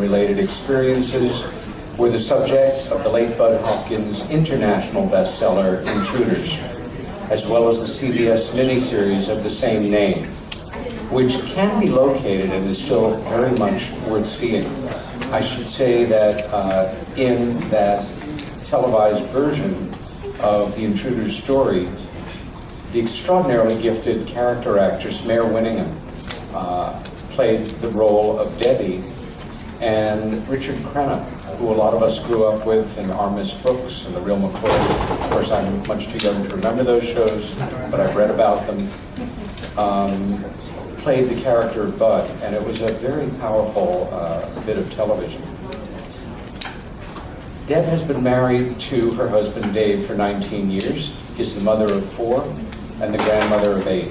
related experiences were the subject of the late Bud Hopkins' international bestseller, Intruders, as well as the CBS miniseries of the same name, which can be located and is still very much worth seeing. I should say that in that televised version of the Intruders story, the extraordinarily gifted character actress Mare Winningham played the role of Debbie, and Richard Crenna, who a lot of us grew up with in Our Miss Brooks and The Real McCoys. Of course, I'm much too young to remember those shows, but I've read about them. Played the character of Bud, and it was a very powerful bit of television. Deb has been married to her husband Dave for 19 years, is the mother of 4, and the grandmother of 8.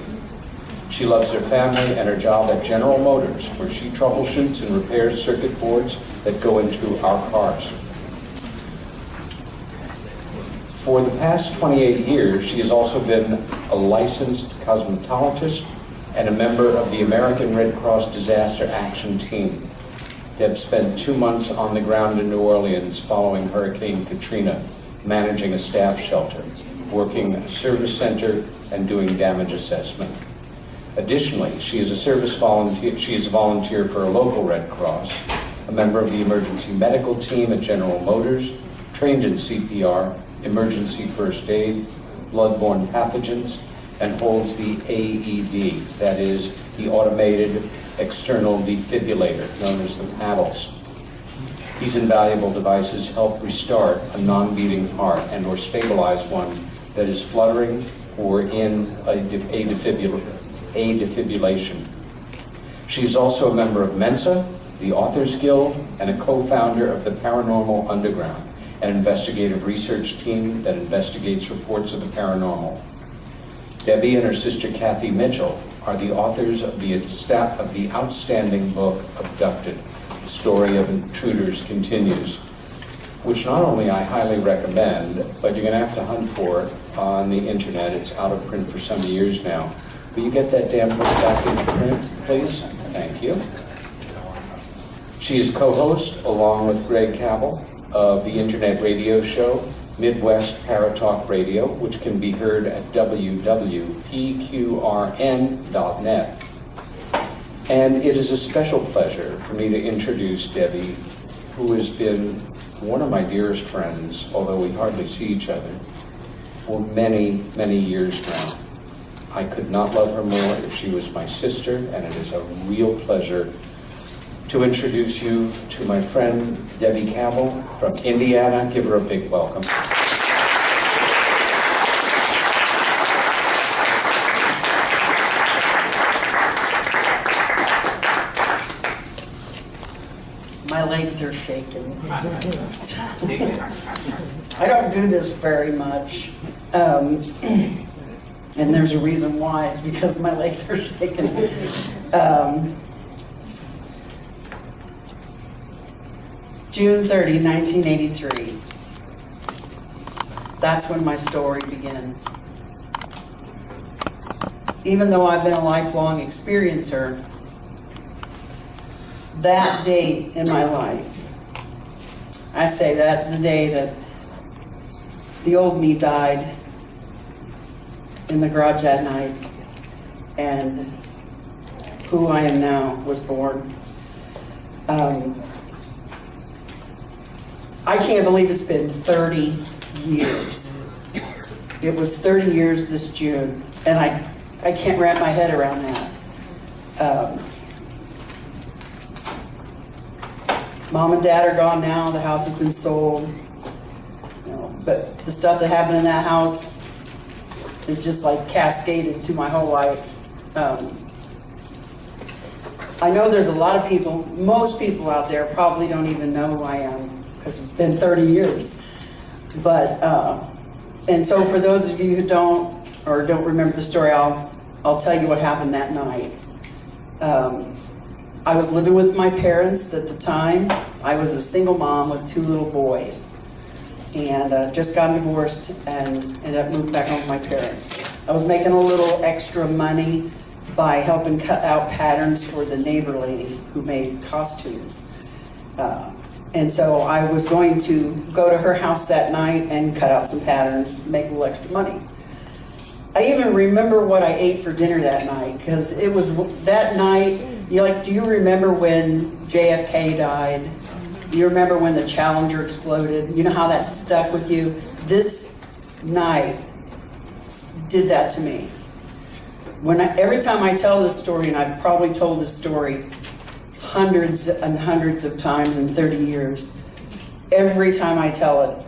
She loves her family and her job at General Motors, where she troubleshoots and repairs circuit boards that go into our cars. For the past 28 years, she has also been a licensed cosmetologist and a member of the American Red Cross Disaster Action Team. Deb spent 2 months on the ground in New Orleans following Hurricane Katrina, managing a staff shelter, working a service center, and doing damage assessment. Additionally, she is a volunteer for a local Red Cross, a member of the emergency medical team at General Motors, trained in CPR, emergency first aid, bloodborne pathogens, and holds the AED, that is, the automated external defibrillator, known as the paddles. These invaluable devices help restart a non-beating heart and or stabilize one that is fluttering or in a defibrillation. She is also a member of Mensa, the Authors Guild, and a co-founder of the Paranormal Underground, an investigative research team that investigates reports of the paranormal. Debbie and her sister Kathy Mitchell are the authors of the outstanding book, Abducted, The Story of Intruders Continues, which not only I highly recommend, but you're going to have to hunt for it on the internet. It's out of print for some years now. Will you get that damn book back into print, please? Thank you. She is co-host, along with Greg Kauble, of the internet radio show Midwest Paratalk Radio, which can be heard at www.pqrn.net. And it is a special pleasure for me to introduce Debbie, who has been one of my dearest friends, although we hardly see each other, for many, many years now. I could not love her more if she was my sister, and it is a real pleasure to introduce you to my friend Debbie Kauble from Indiana. Give her a big welcome. My legs are shaking. I don't do this very much. And there's a reason why. It's because my legs are shaking. June 30, 1983. That's when my story begins. Even though I've been a lifelong experiencer, that date in my life, I say that's the day that the old me died in the garage that night, and who I am now was born. I can't believe it's been 30 years. It was 30 years this June, and I can't wrap my head around that. Mom and Dad are gone now. The house has been sold. But the stuff that happened in that house is just like cascaded to my whole life. I know there's a lot of people, most people out there probably don't even know who I am because it's been 30 years. But, and so for those of you who don't remember the story, I'll tell you what happened that night. I was living with my parents at the time. I was a single mom with 2 little boys, and just got divorced and ended up moving back home with my parents. I was making a little extra money by helping cut out patterns for the neighbor lady who made costumes. And so I was going to go to her house that night and cut out some patterns, make a little extra money. I even remember what I ate for dinner that night, because it was that night, do you remember when JFK died? Do you remember when the Challenger exploded? You know how that stuck with you? This night did that to me. Every time I tell this story, and I've probably told this story hundreds and hundreds of times in 30 years, every time I tell it,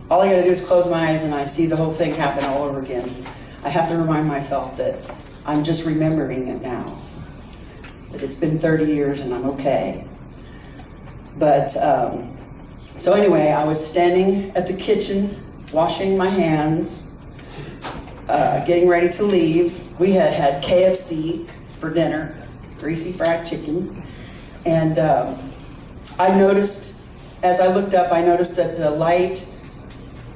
all I gotta do is close my eyes and I see the whole thing happen all over again. I have to remind myself that I'm just remembering it now, that it's been 30 years and I'm okay. But, so anyway, I was standing at the kitchen, washing my hands, getting ready to leave. We had KFC for dinner, greasy fried chicken. And I noticed, as I looked up, I noticed that the light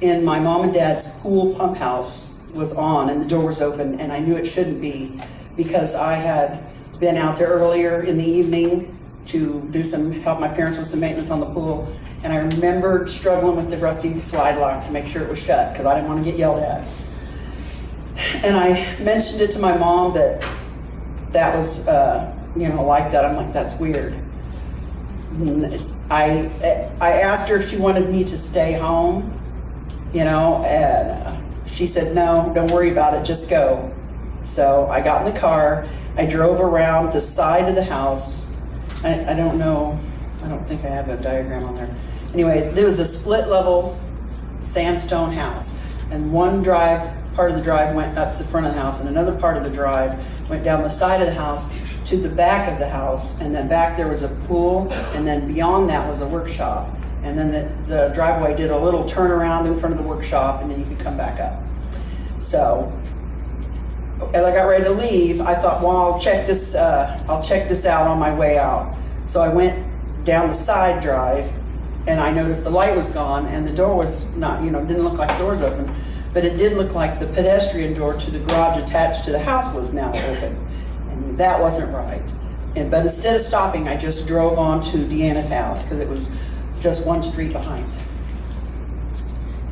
in my mom and dad's pool pump house was on and the door was open, and I knew it shouldn't be, because I had been out there earlier in the evening to help my parents with some maintenance on the pool, and I remembered struggling with the rusty slide lock to make sure it was shut, because I didn't want to get yelled at. And I mentioned it to my mom that was, like that. I'm like, that's weird. I asked her if she wanted me to stay home, and she said, no, don't worry about it, just go. So I got in the car, I drove around the side of the house. I don't know, I don't think I have a diagram on there. Anyway, there was a split level sandstone house, and part of the drive went up to the front of the house, and another part of the drive went down the side of the house to the back of the house, and then back there was a pool, and then beyond that was a workshop. And then the driveway did a little turnaround in front of the workshop, and then you could come back up. So as I got ready to leave, I thought, well, I'll check this out on my way out. So I went down the side drive, and I noticed the light was gone, and the door was not, didn't look like the door's open, but it did look like the pedestrian door to the garage attached to the house was now open, and that wasn't right. But instead of stopping, I just drove on to Deanna's house, because it was just one street behind.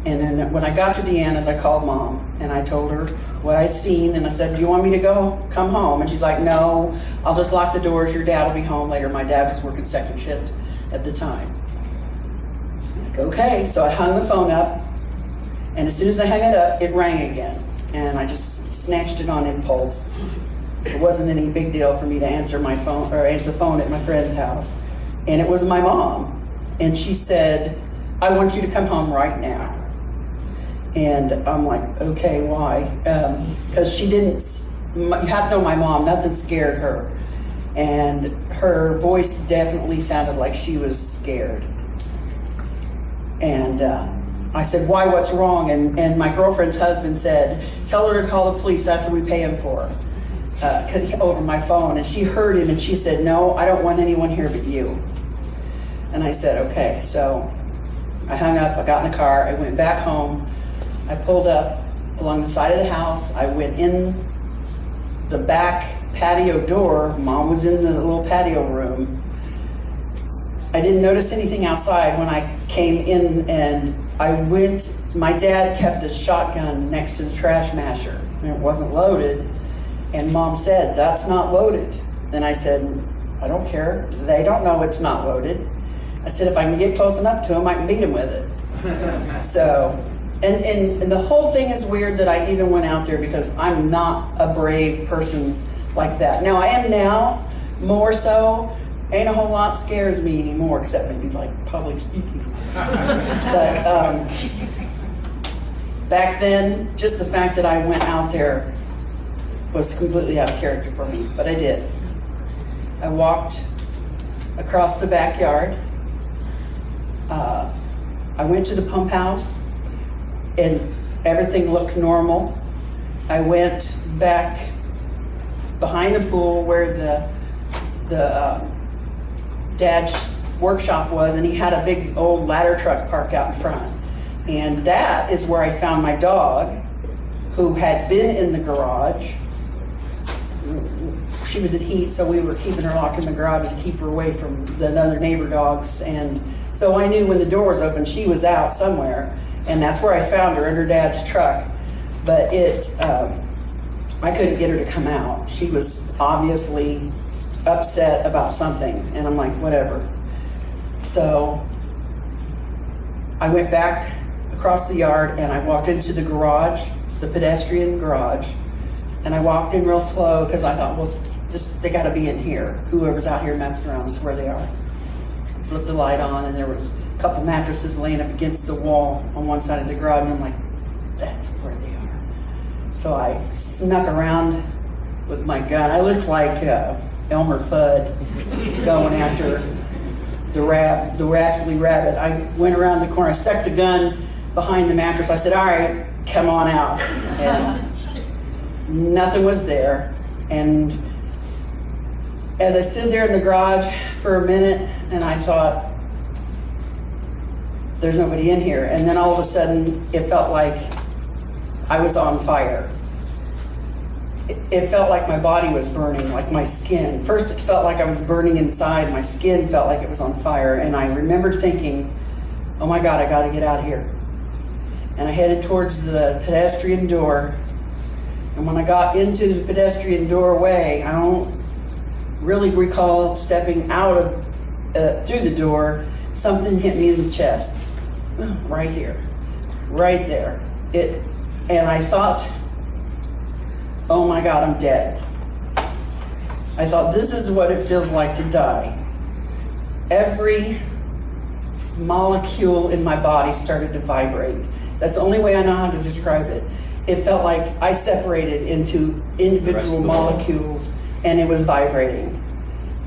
And then when I got to Deanna's, I called Mom, and I told her what I'd seen, and I said, do you want me to come home? And she's like, no, I'll just lock the doors, your dad will be home later. My dad was working second shift at the time. I'm like, okay, so I hung the phone up, and as soon as I hung it up, it rang again, and I just snatched it on impulse. It wasn't any big deal for me to answer my phone, or answer the phone at my friend's house, and it was my mom. And she said, I want you to come home right now. And I'm like, okay, why? Because you have to know my mom, nothing scared her. And her voice definitely sounded like she was scared. And I said, why, what's wrong? And my girlfriend's husband said, tell her to call the police, that's what we pay him for. Over my phone. And she heard him, and she said, no, I don't want anyone here but you. And I said, okay. So I hung up, I got in the car, I went back home, I pulled up along the side of the house, I went in the back patio door. Mom was in the little patio room. I didn't notice anything outside when I came in, and my dad kept a shotgun next to the trash masher, and it wasn't loaded, and Mom said, that's not loaded. And I said, I don't care, they don't know it's not loaded. I said, if I can get close enough to him, I can beat him with it. So, and the whole thing is weird that I even went out there, because I'm not a brave person like that. Now, I am now, more so. Ain't a whole lot scares me anymore, except maybe like public speaking. But back then, just the fact that I went out there was completely out of character for me, but I did. I walked across the backyard. I went to the pump house, and everything looked normal. I went back behind the pool where the dad's workshop was, and he had a big old ladder truck parked out in front. And that is where I found my dog, who had been in the garage she was in heat, so we were keeping her locked in the garage to keep her away from the other neighbor dogs. And so I knew when the door was open, she was out somewhere. And that's where I found her, in her dad's truck. But I couldn't get her to come out. She was obviously upset about something. And I'm like, whatever. So I went back across the yard and I walked into the garage, the pedestrian garage. And I walked in real slow because I thought, well, they got to be in here. Whoever's out here messing around is where they are. Flipped the light on, and there was a couple mattresses laying up against the wall on one side of the garage, and I'm like, that's where they are. So I snuck around with my gun. I looked like Elmer Fudd going after the rascally rabbit. I went around the corner. I stuck the gun behind the mattress. I said, all right, come on out. And nothing was there. And as I stood there in the garage for a minute, and I thought, there's nobody in here. And then all of a sudden, it felt like I was on fire. It felt like my body was burning, like my skin. First, it felt like I was burning inside. My skin felt like it was on fire. And I remembered thinking, oh my God, I got to get out of here. And I headed towards the pedestrian door. And when I got into the pedestrian doorway, I don't really recall stepping out of through the door. Something hit me in the chest, right here, right there. And I thought, oh my God, I'm dead. I thought, this is what it feels like to die. Every molecule in my body started to vibrate. That's the only way I know how to describe it. It felt like I separated into individual molecules, and it was vibrating,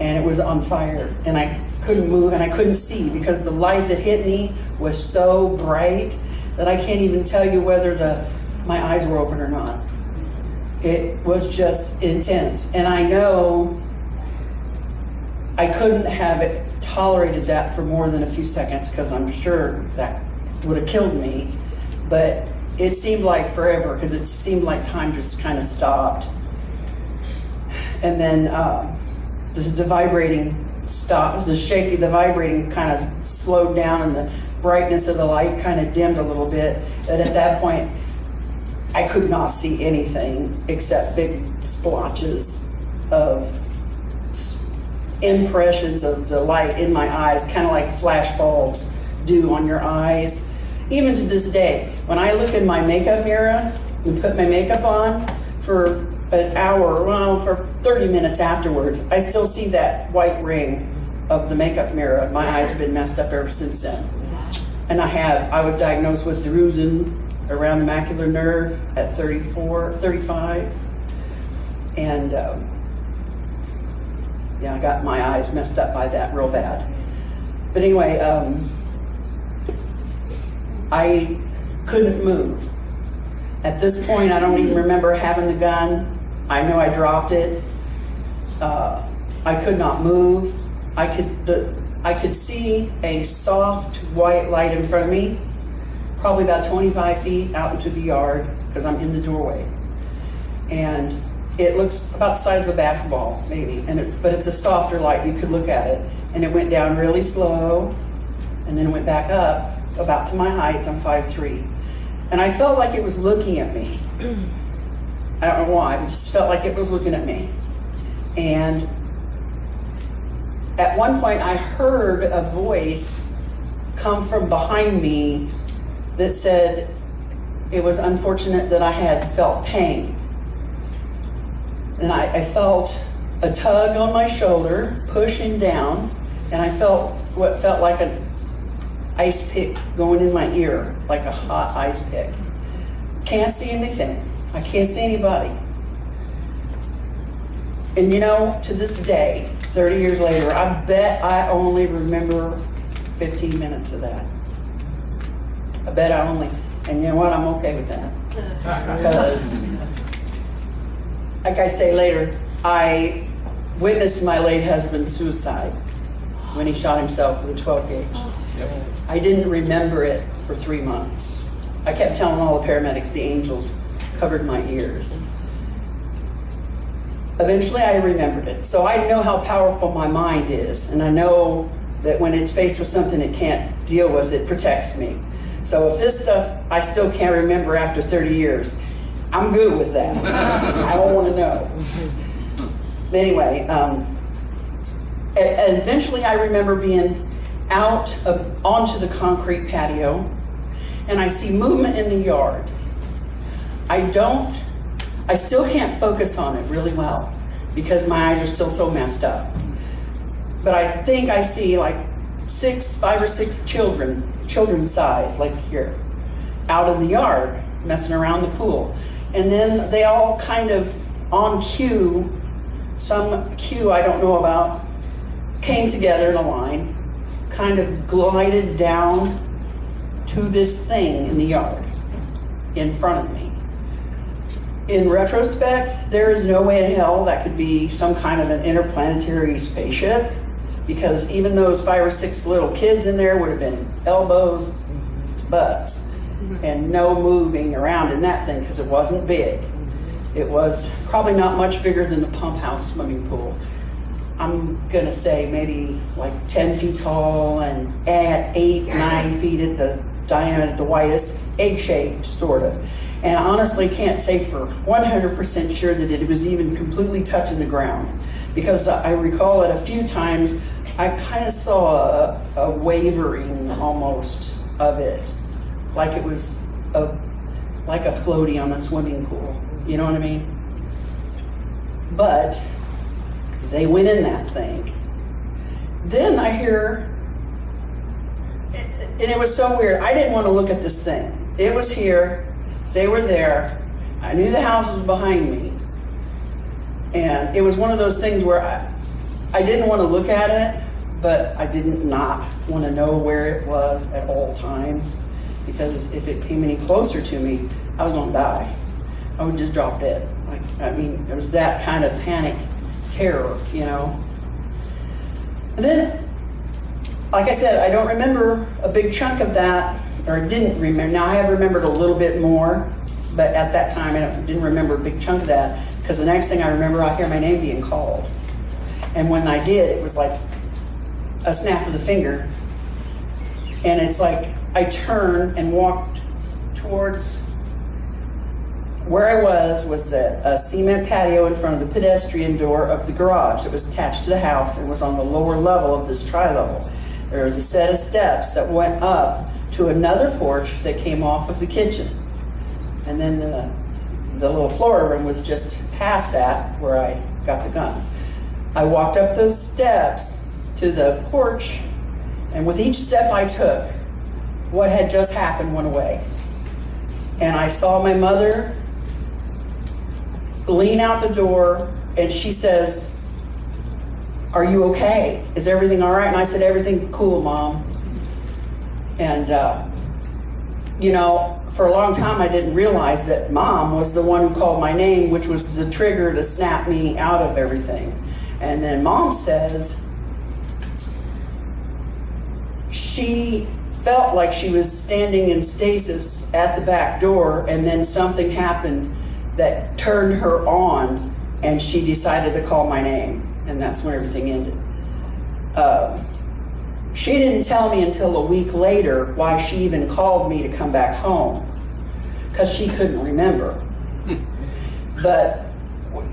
and it was on fire, and I couldn't move, and I couldn't see because the light that hit me was so bright that I can't even tell you whether my eyes were open or not. It was just intense, and I know I couldn't have tolerated that for more than a few seconds because I'm sure that would have killed me, but it seemed like forever because it seemed like time just kind of stopped. And then the vibrating stopped, the vibrating kind of slowed down, and the brightness of the light kind of dimmed a little bit. And at that point, I could not see anything except big splotches of impressions of the light in my eyes, kind of like flash bulbs do on your eyes. Even to this day, when I look in my makeup mirror and put my makeup on for an hour, well, for 30 minutes afterwards, I still see that white ring of the makeup mirror. My eyes have been messed up ever since then. And I was diagnosed with drusen around the macular nerve at 35. And I got my eyes messed up by that real bad. But anyway, I couldn't move. At this point, I don't even remember having the gun. I know I dropped it. I could not move. I could see a soft white light in front of me, probably about 25 feet out into the yard, because I'm in the doorway. And it looks about the size of a basketball, maybe, but it's a softer light. You could look at it. And it went down really slow, and then it went back up, about to my height. I'm 5'3". And I felt like it was looking at me. I don't know why, it just felt like it was looking at me. And at one point I heard a voice come from behind me that said it was unfortunate that I had felt pain. And I felt a tug on my shoulder, pushing down, and I felt what felt like an ice pick going in my ear, like a hot ice pick. Can't see anything. I can't see anybody. And to this day, 30 years later, I bet I only remember 15 minutes of that. I bet I only, and you know what, I'm okay with that. Because, like I say later, I witnessed my late husband's suicide when he shot himself with a 12 gauge. Yep. I didn't remember it for 3 months. I kept telling all the paramedics the angels covered my ears. eventually I remembered it. So I know how powerful my mind is, and I know that when it's faced with something it can't deal with, it protects me. So if this stuff I still can't remember after 30 years, I'm good with that. I don't want to know. Anyway, eventually I remember being out onto the concrete patio, and I see movement in the yard. I still can't focus on it really well because my eyes are still so messed up. But I think I see like 5 or 6 children size, like here, out in the yard, messing around the pool. And then they all kind of on cue, some cue I don't know about, came together in a line, kind of glided down to this thing in the yard in front of me. In retrospect, there is no way in hell that could be some kind of an interplanetary spaceship, because even those 5 or 6 little kids in there would have been elbows to butts, and no moving around in that thing because it wasn't big. It was probably not much bigger than the pump house swimming pool. I'm gonna say maybe like 10 feet tall and at 8, 9 feet at the diameter, the widest, egg-shaped sort of. And I honestly can't say for 100% sure that it was even completely touching the ground, because I recall it a few times, I kind of saw a wavering almost of it, like it was like a floaty on a swimming pool, you know what I mean? But they went in that thing. Then I hear, and it was so weird, I didn't want to look at this thing. It was here. They were there. I knew the house was behind me. And it was one of those things where I didn't want to look at it, but I didn't not want to know where it was at all times, because if it came any closer to me, I was going to die. I would just drop dead. It was that kind of panic terror, you know. And then, like I said, I don't remember a big chunk of that, or didn't remember. Now I have remembered a little bit more, but at that time I didn't remember a big chunk of that, because the next thing I remember, I hear my name being called. And when I did, it was like a snap of the finger. And it's like I turned and walked towards where I was a cement patio in front of the pedestrian door of the garage that was attached to the house and was on the lower level of this tri-level. There was a set of steps that went up to another porch that came off of the kitchen. And then the little floor room was just past that where I got the gun. I walked up those steps to the porch, and with each step I took, what had just happened went away. And I saw my mother lean out the door, and she says, "Are you okay? Is everything all right?" And I said, "Everything's cool, Mom." And, for a long time I didn't realize that Mom was the one who called my name, which was the trigger to snap me out of everything. And then Mom says she felt like she was standing in stasis at the back door, and then something happened that turned her on, and she decided to call my name, and that's when everything ended. She didn't tell me until a week later why she even called me to come back home, because she couldn't remember. But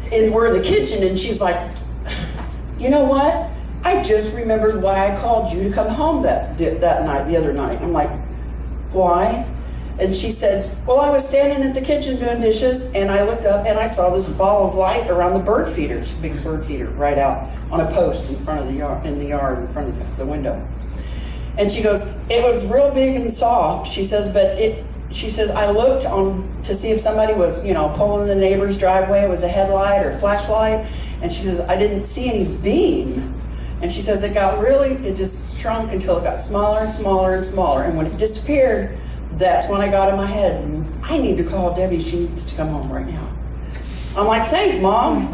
we're in the kitchen, and she's like, "You know what? I just remembered why I called you to come home that night, the other night." I'm like, "Why?" And she said, "Well, I was standing at the kitchen doing dishes, and I looked up and I saw this ball of light around the bird feeders, big bird feeder, right out on a post in front of the yard, in front of the window." And she goes, "It was real big and soft." She says, she says, "I looked to see if somebody was, pulling the neighbor's driveway. It was a headlight or flashlight." And she says, "I didn't see any beam." And she says, it just shrunk until it got smaller and smaller and smaller. And when it disappeared, that's when I got in my head, I need to call Debbie. She needs to come home right now. I'm like, "Thanks, Mom."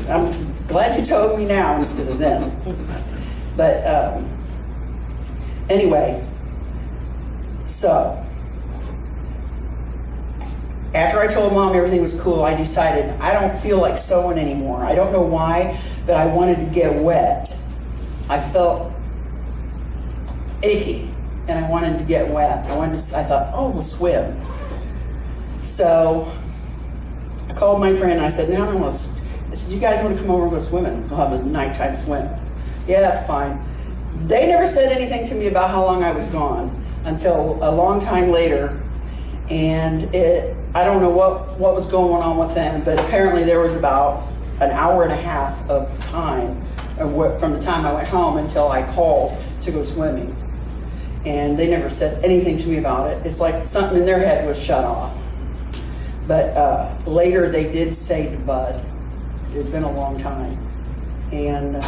I'm glad you told me now instead of then. But anyway, so after I told Mom everything was cool, I decided I don't feel like sewing anymore. I don't know why, but I wanted to get wet. I felt achy, and I wanted to get wet. I thought, oh, we'll swim. So I called my friend and I said, no, I said, you guys want to come over and go swimming? We'll have a nighttime swim. Yeah, that's fine. They never said anything to me about how long I was gone until a long time later. And I don't know what was going on with them, but apparently there was about an hour and a half of time from the time I went home until I called to go swimming. And they never said anything to me about it. It's like something in their head was shut off. But later they did say to Bud, it had been a long time. And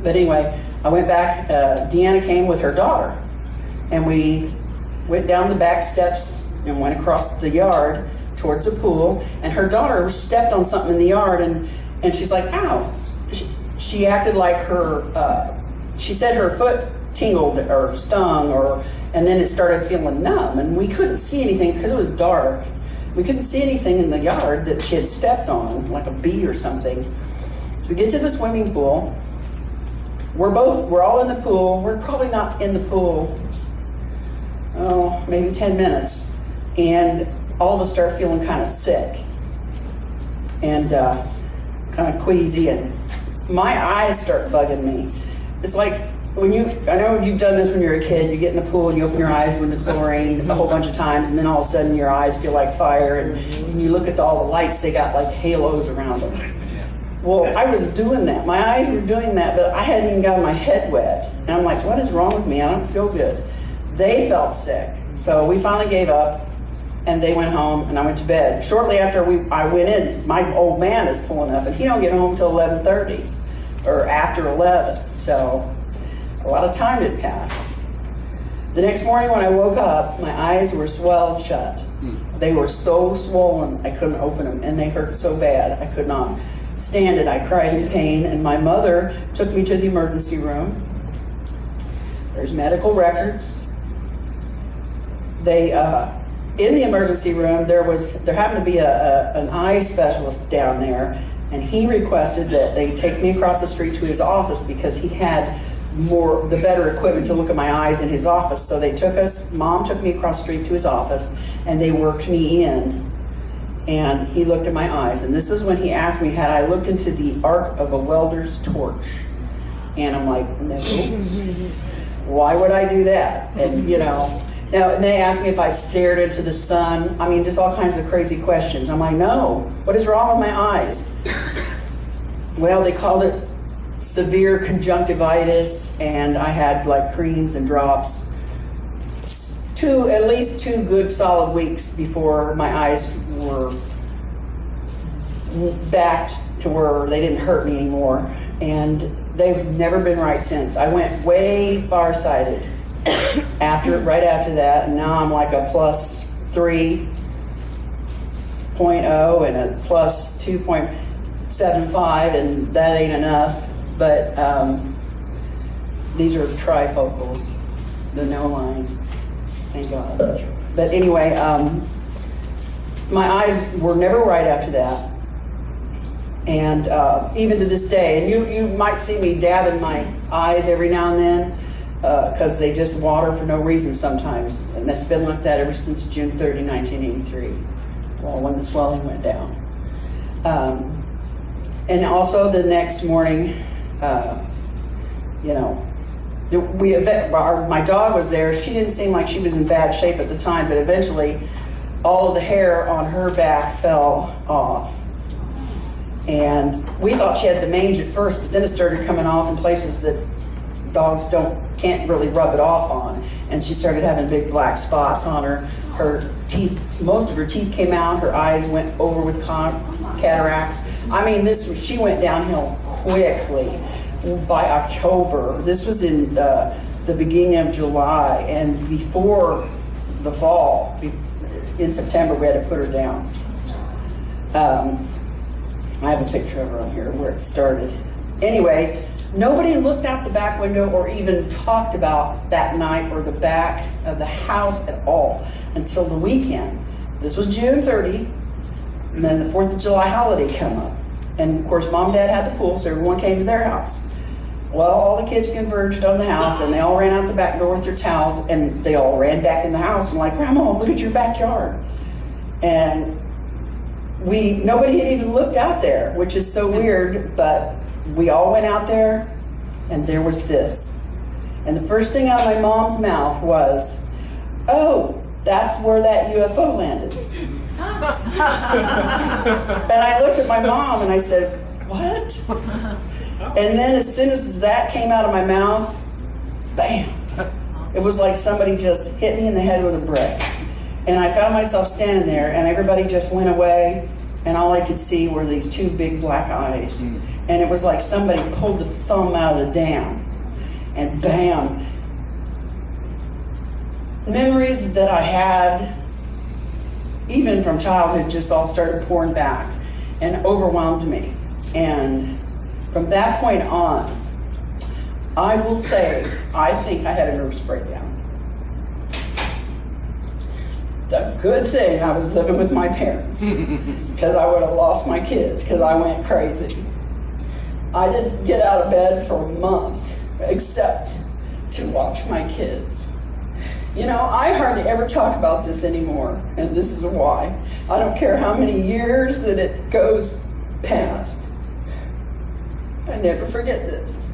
but anyway, I went back, Deanna came with her daughter, and we went down the back steps and went across the yard towards the pool, and her daughter stepped on something in the yard, and she's like, ow. She acted like she said her foot tingled or stung, and then it started feeling numb, and we couldn't see anything because it was dark. We couldn't see anything in the yard that she had stepped on, like a bee or something. So we get to the swimming pool. We're all in the pool. We're probably not in the pool, maybe 10 minutes. And all of us start feeling kind of sick and kind of queasy, and my eyes start bugging me. It's like I know you've done this when you're a kid, you get in the pool and you open your eyes with the chlorine a whole bunch of times, and then all of a sudden your eyes feel like fire, and you look at all the lights, they got like halos around them. Well, I was doing that. My eyes were doing that, but I hadn't even gotten my head wet. And I'm like, what is wrong with me? I don't feel good. They felt sick. So we finally gave up, and they went home, and I went to bed. Shortly after I went in, my old man is pulling up, and he don't get home until 11:30 or after 11. So a lot of time had passed. The next morning when I woke up, my eyes were swelled shut. They were so swollen, I couldn't open them, and they hurt so bad, I could not stand it. I cried in pain, and my mother took me to the emergency room. There's medical records. They, in the emergency room, there happened to be an eye specialist down there, and he requested that they take me across the street to his office because he had the better equipment to look at my eyes in his office. So Mom took me across the street to his office, and they worked me in, and he looked at my eyes. And this is when he asked me, had I looked into the arc of a welder's torch? And I'm like, no. Why would I do that? And and they asked me if I'd stared into the sun. I mean, just all kinds of crazy questions. I'm like, no, what is wrong with my eyes? Well, they called it severe conjunctivitis, and I had like creams and drops. At least 2 good solid weeks before my eyes were back to where they didn't hurt me anymore, and they've never been right since. I went way farsighted right after that, and now I'm like a plus 3.0 and a plus 2.75, and that ain't enough. But these are trifocals, the no lines, thank God. But anyway, my eyes were never right after that. And even to this day, and you might see me dabbing my eyes every now and then, because they just water for no reason sometimes. And that's been like that ever since June 30, 1983, when the swelling went down. And also the next morning, my dog was there. She didn't seem like she was in bad shape at the time, but eventually all of the hair on her back fell off. And we thought she had the mange at first, but then it started coming off in places that dogs can't really rub it off on. And she started having big black spots on her. Her teeth, most of her teeth came out. Her eyes went over with cataracts. I mean, she went downhill quickly. By October, this was in the beginning of July, and before the fall, in September, we had to put her down. I have a picture of her on here where it started. Anyway, nobody looked out the back window or even talked about that night or the back of the house at all until the weekend. This was June 30, and then the 4th of July holiday come up. And of course, Mom and Dad had the pool, so everyone came to their house. Well, all the kids converged on the house, and they all ran out the back door with their towels, and they all ran back in the house and like, Grandma, look at your backyard. And nobody had even looked out there, which is so weird, but we all went out there, and there was this. And the first thing out of my mom's mouth was, oh, that's where that UFO landed. And I looked at my mom and I said, what? And then as soon as that came out of my mouth, bam. It was like somebody just hit me in the head with a brick. And I found myself standing there and everybody just went away and all I could see were these two big black eyes. And it was like somebody pulled the thumb out of the dam. And bam. Memories that I had, even from childhood, just all started pouring back and overwhelmed me. And from that point on, I will say, I think I had a nervous breakdown. It's a good thing I was living with my parents, because I would have lost my kids, because I went crazy. I didn't get out of bed for a month, except to watch my kids. You know, I hardly ever talk about this anymore, and this is why. I don't care how many years that it goes past. I never forget this.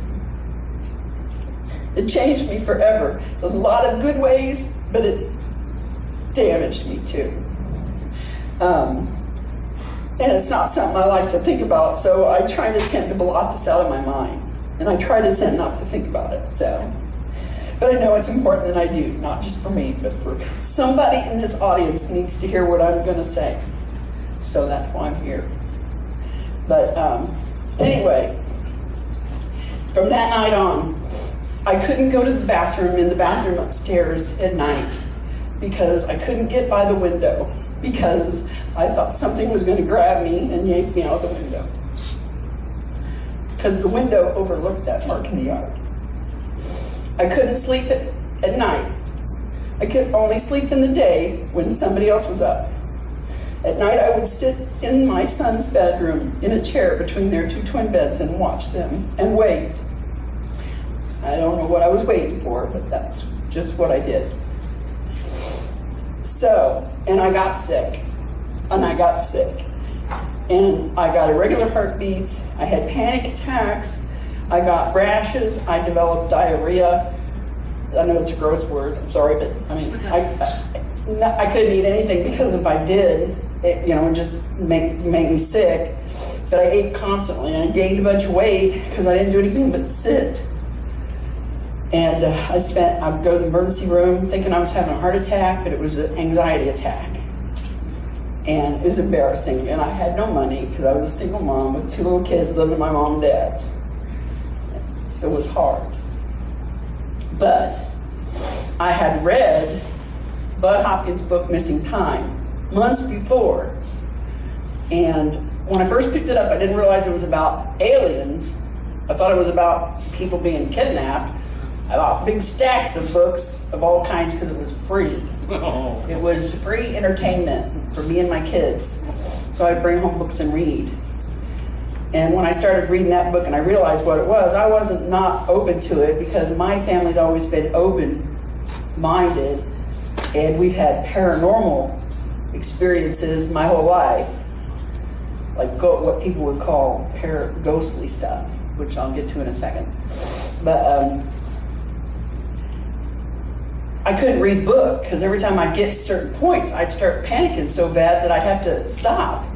It changed me forever. A lot of good ways, but it damaged me too. And it's not something I like to think about, so I try to tend to blot this out of my mind. And I try to tend not to think about it, so. But I know it's important that I do, not just for me, but for somebody in this audience needs to hear what I'm gonna say. So that's why I'm here. But anyway, from that night on, I couldn't go to the bathroom in the bathroom upstairs at night because I couldn't get by the window because I thought something was gonna grab me and yank me out of the window. Because the window overlooked that mark in the yard. I couldn't sleep at night. I could only sleep in the day when somebody else was up. At night I would sit in my son's bedroom in a chair between their two twin beds and watch them and wait. I don't know what I was waiting for, but that's just what I did. So, and I got sick. And I got sick. And I got irregular heartbeats. I had panic attacks. I got rashes. I developed diarrhea. I know it's a gross word. I'm sorry, but I mean, I couldn't eat anything because if I did, it would just make me sick. But I ate constantly, and I gained a bunch of weight because I didn't do anything but sit. And I'd go to the emergency room thinking I was having a heart attack, but it was an anxiety attack. And it was embarrassing, and I had no money because I was a single mom with two little kids living with my mom and dad's. So it was hard. But I had read Bud Hopkins' book, Missing Time, months before. And when I first picked it up, I didn't realize it was about aliens. I thought it was about people being kidnapped. I bought big stacks of books of all kinds because it was free. Oh. It was free entertainment for me and my kids. So I'd bring home books and read. And when I started reading that book and I realized what it was, I wasn't not open to it because my family's always been open-minded and we've had paranormal experiences my whole life, like what people would call ghostly stuff, which I'll get to in a second. But I couldn't read the book because every time I'd get certain points, I'd start panicking so bad that I'd have to stop.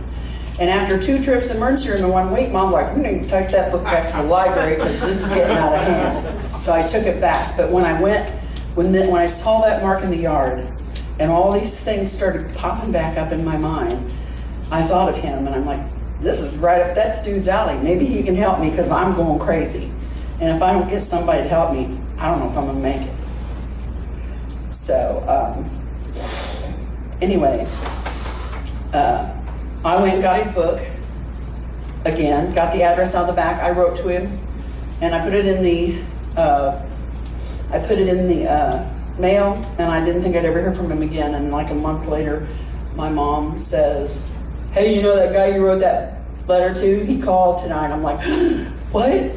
And after 2 trips to the emergency room in 1 week, Mom was like, you need to take that book back to the library because this is getting out of hand. So I took it back. But when I saw that mark in the yard and all these things started popping back up in my mind, I thought of him and I'm like, this is right up that dude's alley. Maybe he can help me because I'm going crazy. And if I don't get somebody to help me, I don't know if I'm going to make it. So, anyway, I went and got his book again, got the address on the back. I wrote to him, and I put it in the mail, and I didn't think I'd ever hear from him again. And like a month later, my mom says, hey, you know that guy you wrote that letter to? He called tonight. I'm like, what?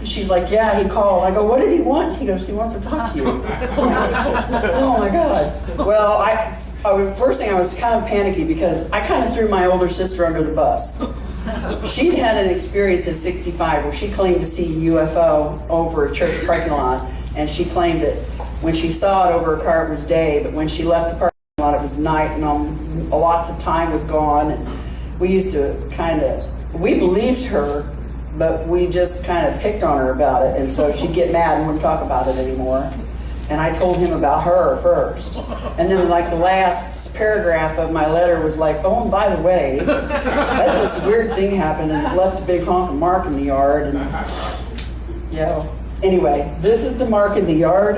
She's like, yeah, he called. I go, what did he want? He goes, he wants to talk to you. I'm like, oh my God. Well, first thing I was kind of panicky because I kind of threw my older sister under the bus. She'd had an experience in 65 where she claimed to see a UFO over a church parking lot, and she claimed that when she saw it over a car it was day, but when she left the parking lot it was night, and lots of time was gone. And we used to we believed her, but we just kind of picked on her about it, and so she'd get mad and wouldn't talk about it anymore. And I told him about her first. And then like the last paragraph of my letter was like, oh, and by the way, this weird thing happened and it left a big honking mark in the yard. And anyway, this is the mark in the yard.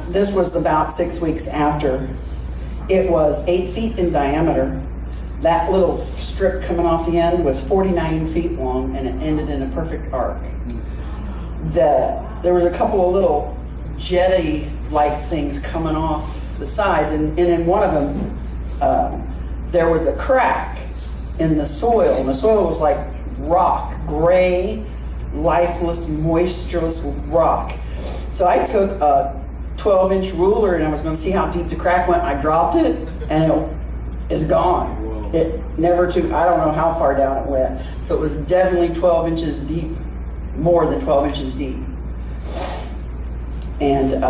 This was about 6 weeks after. It was 8 feet in diameter. That little strip coming off the end was 49 feet long, and it ended in a perfect arc. There was a couple of little jetty-like things coming off the sides, and in one of them, there was a crack in the soil, and the soil was like rock, gray, lifeless, moistureless rock. So I took a 12-inch ruler, and I was going to see how deep the crack went. I dropped it, and it is gone. It never took, I don't know how far down it went. So it was definitely 12 inches deep, more than 12 inches deep. And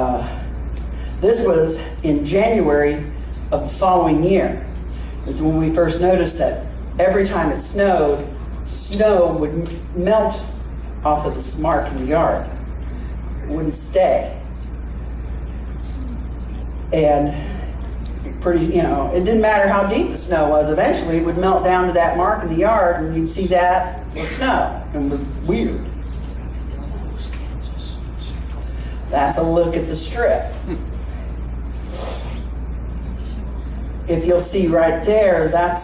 this was in January of the following year. It's when we first noticed that every time it snowed, snow would melt off of this mark in the yard. It wouldn't stay. And it didn't matter how deep the snow was. Eventually it would melt down to that mark in the yard, and you'd see that with snow. It was weird. That's a look at the strip. If you'll see right there, I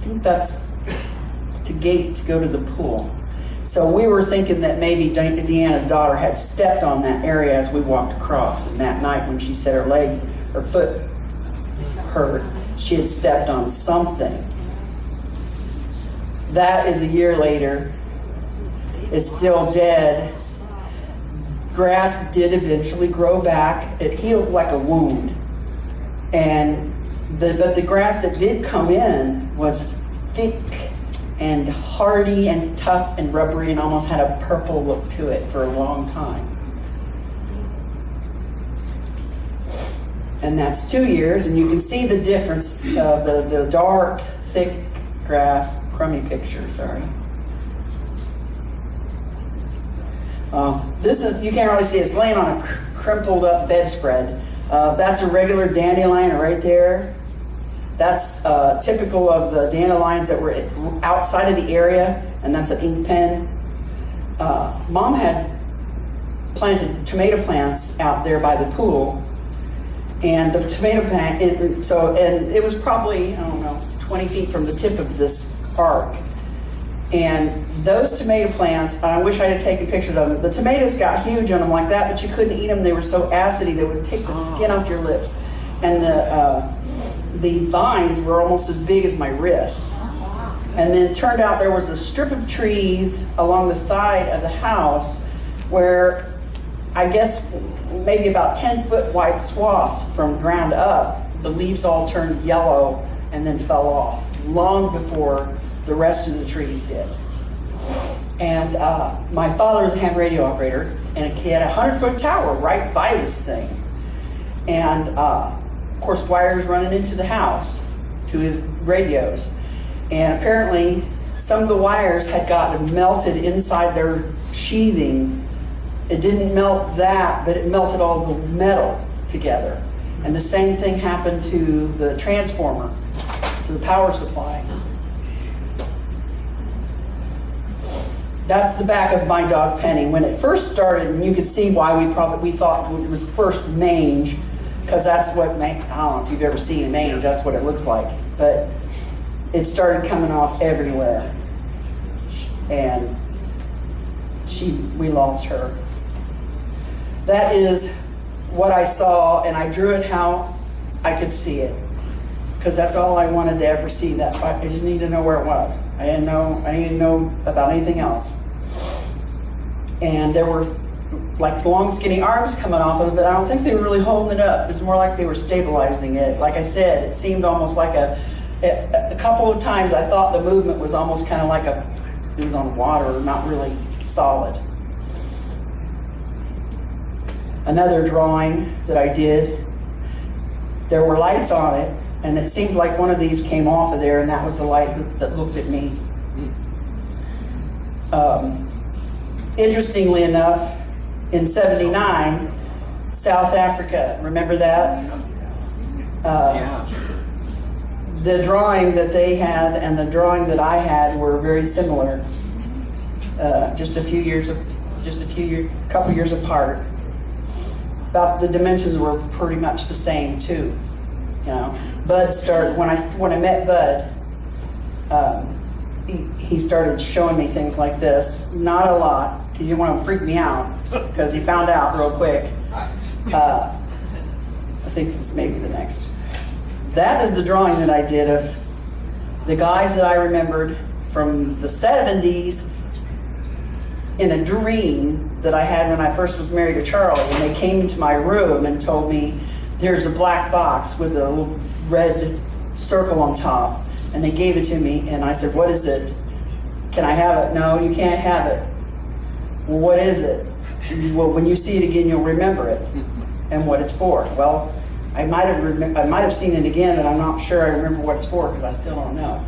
think that's the gate to go to the pool. So we were thinking that maybe Deanna's daughter had stepped on that area as we walked across. And that night when she said her foot hurt, she had stepped on something. That is a year later. It's still dead. Grass did eventually grow back. It healed like a wound. But the grass that did come in was thick and hardy and tough and rubbery and almost had a purple look to it for a long time. And that's 2 years, and you can see the difference of the dark, thick grass, crummy picture, sorry. You can't really see it. It's laying on a crumpled up bedspread. That's a regular dandelion right there. That's typical of the dandelions that were outside of the area, and that's an ink pen. Mom had planted tomato plants out there by the pool, and the tomato plant, it was probably, 20 feet from the tip of this arc. And those tomato plants, I wish I had taken pictures of them. The tomatoes got huge on them like that, but you couldn't eat them. They were so acidy, they would take the skin off your lips. And the vines were almost as big as my wrists. And then it turned out there was a strip of trees along the side of the house where I guess maybe about 10-foot wide swath from ground up, the leaves all turned yellow and then fell off long before the rest of the trees did. And my father was a ham radio operator, and he had a 100-foot tower right by this thing. And of course, wires running into the house to his radios. And apparently, some of the wires had gotten melted inside their sheathing. It didn't melt that, but it melted all the metal together. And the same thing happened to the transformer, to the power supply. That's the back of my dog Penny. When it first started, and you could see why we thought it was first mange, because that's what, I don't know if you've ever seen a mange, that's what it looks like. But it started coming off everywhere. And we lost her. That is what I saw, and I drew it how I could see it. because that's all I wanted to ever see. That I just needed to know where it was. I didn't know about anything else. And there were like long skinny arms coming off of it, but I don't think they were really holding it up. It's more like they were stabilizing it. Like I said, it seemed almost like a couple of times I thought the movement was almost kind of like it was on water, not really solid. Another drawing that I did, there were lights on it, and it seemed like one of these came off of there, and that was the light that looked at me. Interestingly enough, in '79, South Africa, remember that? The drawing that they had and the drawing that I had were very similar. Just a couple years apart. About the dimensions were pretty much the same too. Bud started when I met Bud. He started showing me things like this. Not a lot, because you want to freak me out, because he found out real quick. I think this may be the next. That is the drawing that I did of the guys that I remembered from the 70s in a dream that I had when I first was married to Charlie. And they came into my room and told me, there's a black box with a little red circle on top. And they gave it to me, and I said, what is it? Can I have it? No, you can't have it. Well, what is it? Well, when you see it again, you'll remember it and what it's for. Well, I might have seen it again, but I'm not sure I remember what it's for, because I still don't know.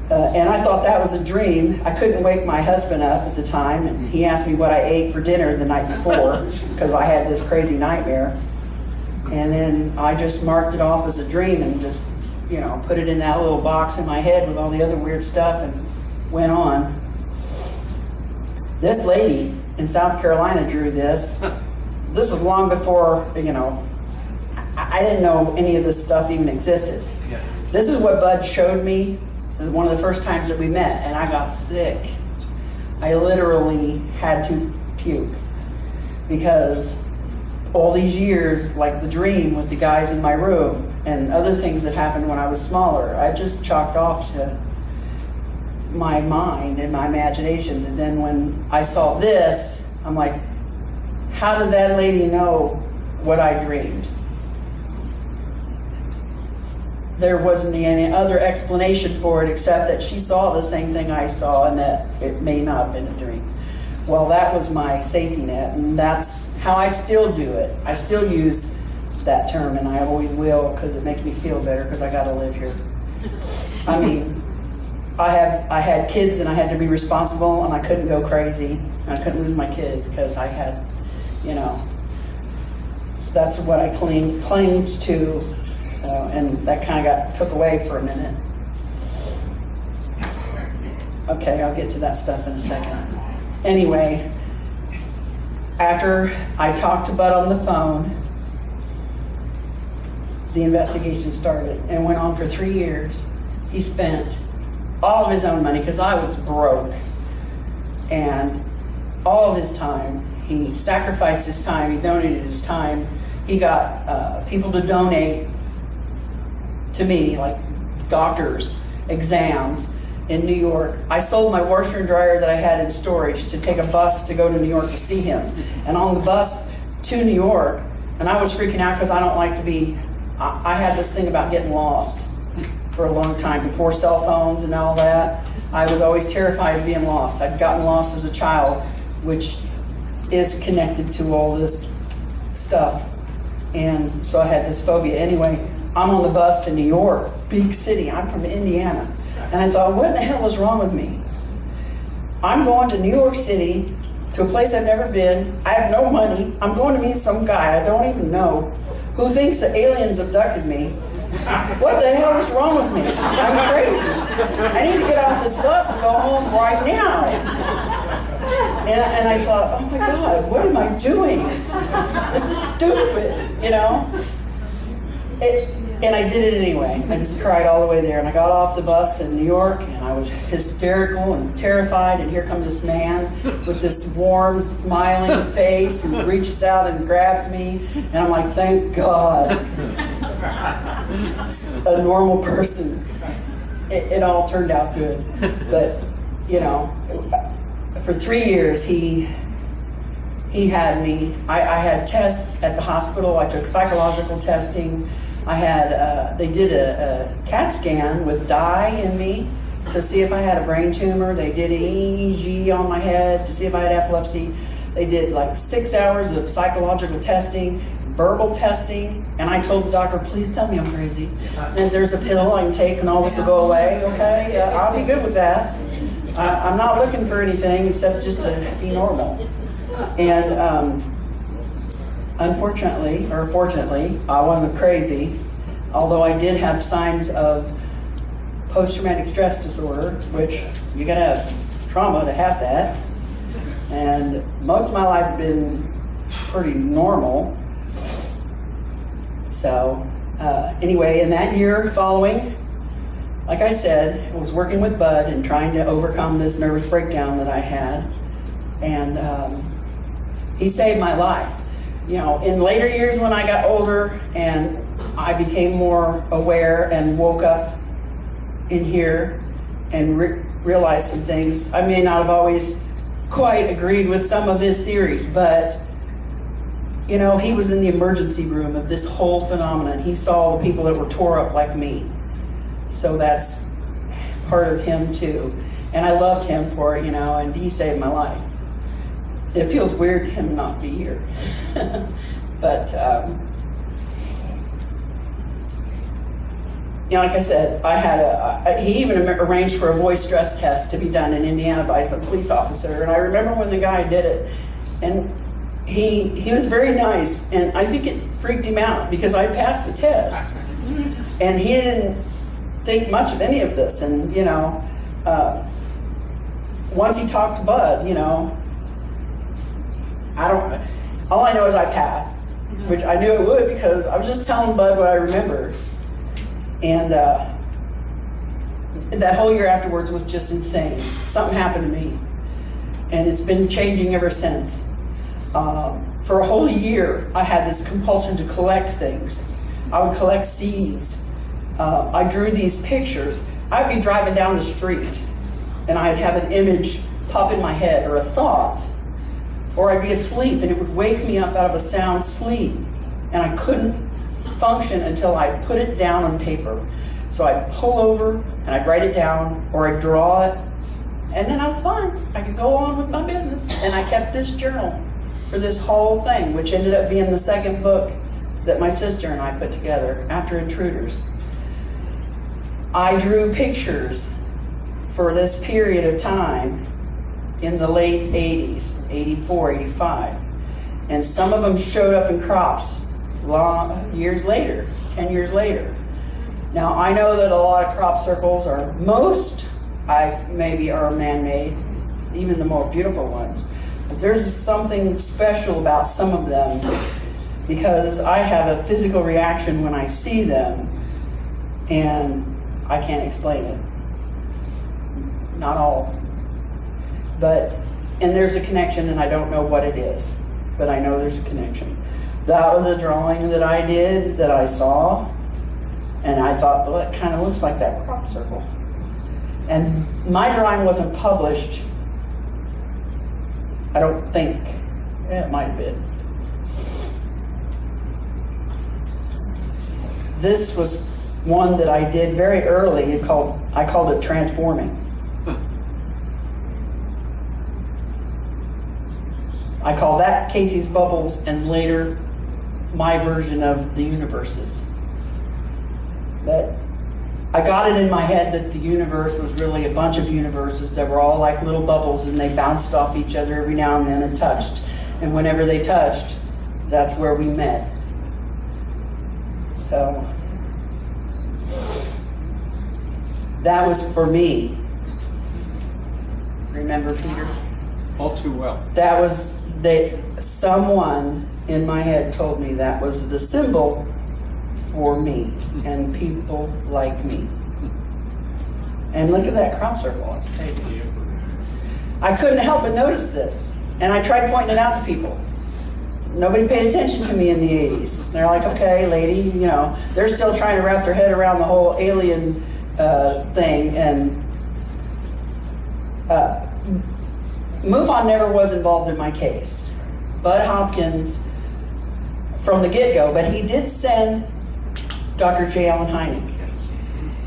And I thought that was a dream. I couldn't wake my husband up at the time, and he asked me what I ate for dinner the night before, because I had this crazy nightmare. And then I just marked it off as a dream and just, put it in that little box in my head with all the other weird stuff and went on. This lady in South Carolina drew this. This was long before, I didn't know any of this stuff even existed. Yeah. This is what Bud showed me one of the first times that we met, and I got sick. I literally had to puke, because all these years, like the dream with the guys in my room and other things that happened when I was smaller, I just chalked off to my mind and my imagination. And then when I saw this, I'm like, how did that lady know what I dreamed? There wasn't any other explanation for it except that she saw the same thing I saw, and that it may not have been a dream. Well, that was my safety net, and that's how I still do it. I still use that term, and I always will, because it makes me feel better, because I got to live here. I mean, I had kids, and I had to be responsible, and I couldn't go crazy, and I couldn't lose my kids, because I had, that's what I claimed to. So, and that kind of took away for a minute. Okay, I'll get to that stuff in a second. Anyway, after I talked to Bud on the phone, the investigation started and went on for 3 years. He spent all of his own money, because I was broke, and all of his time. He sacrificed his time. He donated his time. He got people to donate to me, like doctors, exams in New York. I sold my washer and dryer that I had in storage to take a bus to go to New York to see him. And on the bus to New York, and I was freaking out, because I don't like to be, I had this thing about getting lost for a long time. Before cell phones and all that, I was always terrified of being lost. I'd gotten lost as a child, which is connected to all this stuff. And so I had this phobia. Anyway, I'm on the bus to New York, big city. I'm from Indiana. And I thought, what in the hell is wrong with me? I'm going to New York City, to a place I've never been. I have no money. I'm going to meet some guy I don't even know, who thinks that aliens abducted me. What the hell is wrong with me? I'm crazy. I need to get off this bus and go home right now. And I thought, oh my God, what am I doing? This is stupid, And I did it anyway. I just cried all the way there. And I got off the bus in New York, and I was hysterical and terrified. And here comes this man with this warm, smiling face, who reaches out and grabs me. And I'm like, thank God. a normal person. It all turned out good. But, you know, for 3 years, he had me. I had tests at the hospital. I took psychological testing. They did a CAT scan with dye in me to see if I had a brain tumor. They did an EEG on my head to see if I had epilepsy. They did like 6 hours of psychological testing, verbal testing, and I told the doctor, please tell me I'm crazy. And there's a pill I can take and all this will go away, okay? I'll be good with that. I'm not looking for anything except just to be normal. And unfortunately, or fortunately, I wasn't crazy, although I did have signs of post-traumatic stress disorder, which you gotta have trauma to have that. And most of my life had been pretty normal. So anyway, in that year following, like I said, I was working with Bud and trying to overcome this nervous breakdown that I had. And he saved my life. You know, in later years when I got older and I became more aware and woke up in here and realized some things, I may not have always quite agreed with some of his theories, but you know, he was in the emergency room of this whole phenomenon. He saw the people that were tore up like me. So that's part of him too. And I loved him for it, you know, and he saved my life. It feels weird him not be here. But, you know, like I said, he even arranged for a voice stress test to be done in Indiana by some police officer. And I remember when the guy did it, and he was very nice, and I think it freaked him out because I passed the test. And he didn't think much of any of this. And, you know, once he talked to Bud, you know, all I know is I passed, which I knew it would because I was just telling Bud what I remembered. And that whole year afterwards was just insane. Something happened to me. And it's been changing ever since. For a whole year, I had this compulsion to collect things. I would collect seeds. I drew these pictures. I'd be driving down the street, and I'd have an image pop in my head, or a thought. Or I'd be asleep, and it would wake me up out of a sound sleep. And I couldn't function until I put it down on paper. So I'd pull over, and I'd write it down, or I'd draw it, and then I was fine. I could go on with my business. And I kept this journal for this whole thing, which ended up being the second book that my sister and I put together after Intruders. I drew pictures for this period of time in the late 80s, 84, 85. And some of them showed up in crops years later, 10 years later. Now, I know that a lot of crop circles are maybe are man-made, even the more beautiful ones. But there's something special about some of them because I have a physical reaction when I see them, and I can't explain it. Not all. And there's a connection, and I don't know what it is, but I know there's a connection. That was a drawing that I did, that I saw, and I thought, well, it kind of looks like that crop circle. And my drawing wasn't published, I don't think. It might have been. This was one that I did very early. I called it Transforming. I call that Casey's Bubbles, and later my version of the universes. But I got it in my head that the universe was really a bunch of universes that were all like little bubbles, and they bounced off each other every now and then and touched. And whenever they touched, that's where we met. So that was for me. Remember, Peter? All too well. That was someone in my head told me that was the symbol for me and people like me. And look at that crop circle, it's crazy. I couldn't help but notice this, and I tried pointing it out to people. nobody paid attention to me in the 80s. They're like, okay, lady, you know, they're still trying to wrap their head around the whole alien thing. And MUFON never was involved in my case. Bud Hopkins from the get-go, but he did send Dr. J. Allen Hynek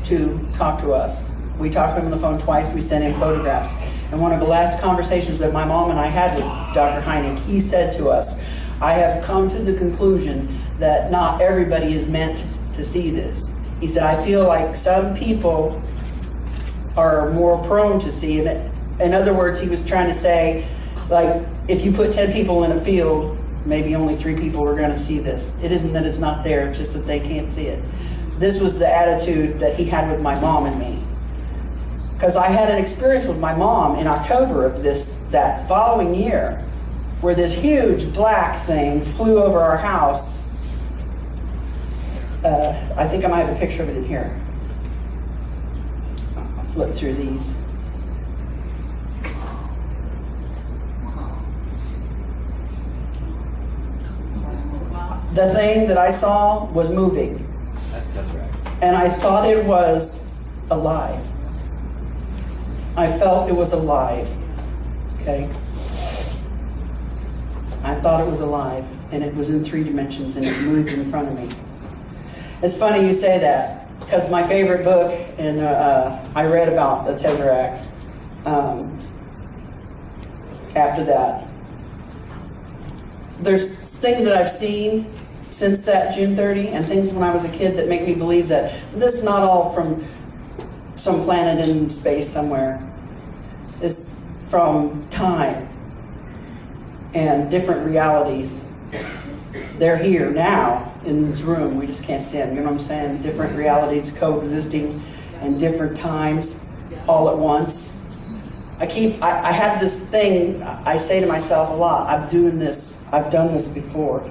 to talk to us. We talked to him on the phone twice. We sent him photographs. And one of the last conversations that my mom and I had with Dr. Hynek, he said to us, I have come to the conclusion that not everybody is meant to see this. He said, I feel like some people are more prone to see it. In other words, he was trying to say, like, if you put 10 people in a field, maybe only 3 people are going to see this. It isn't that it's not there, it's just that they can't see it. This was the attitude that he had with my mom and me. Because I had an experience with my mom in October of that following year, where this huge black thing flew over our house. I think I might have a picture of it in here. I'll flip through these. The thing that I saw was moving. That's right. And I thought it was alive. I felt it was alive. Okay? I thought it was alive, and it was in 3 dimensions, and it moved in front of me. It's funny you say that, because my favorite book, and I read about the Tesseract after that. There's things that I've seen since that June 30, and things when I was a kid that make me believe that this is not all from some planet in space somewhere. It's from time and different realities. They're here now in this room. We just can't see them. You know what I'm saying? Different realities coexisting and different times all at once. I have this thing I say to myself a lot. I've done this before.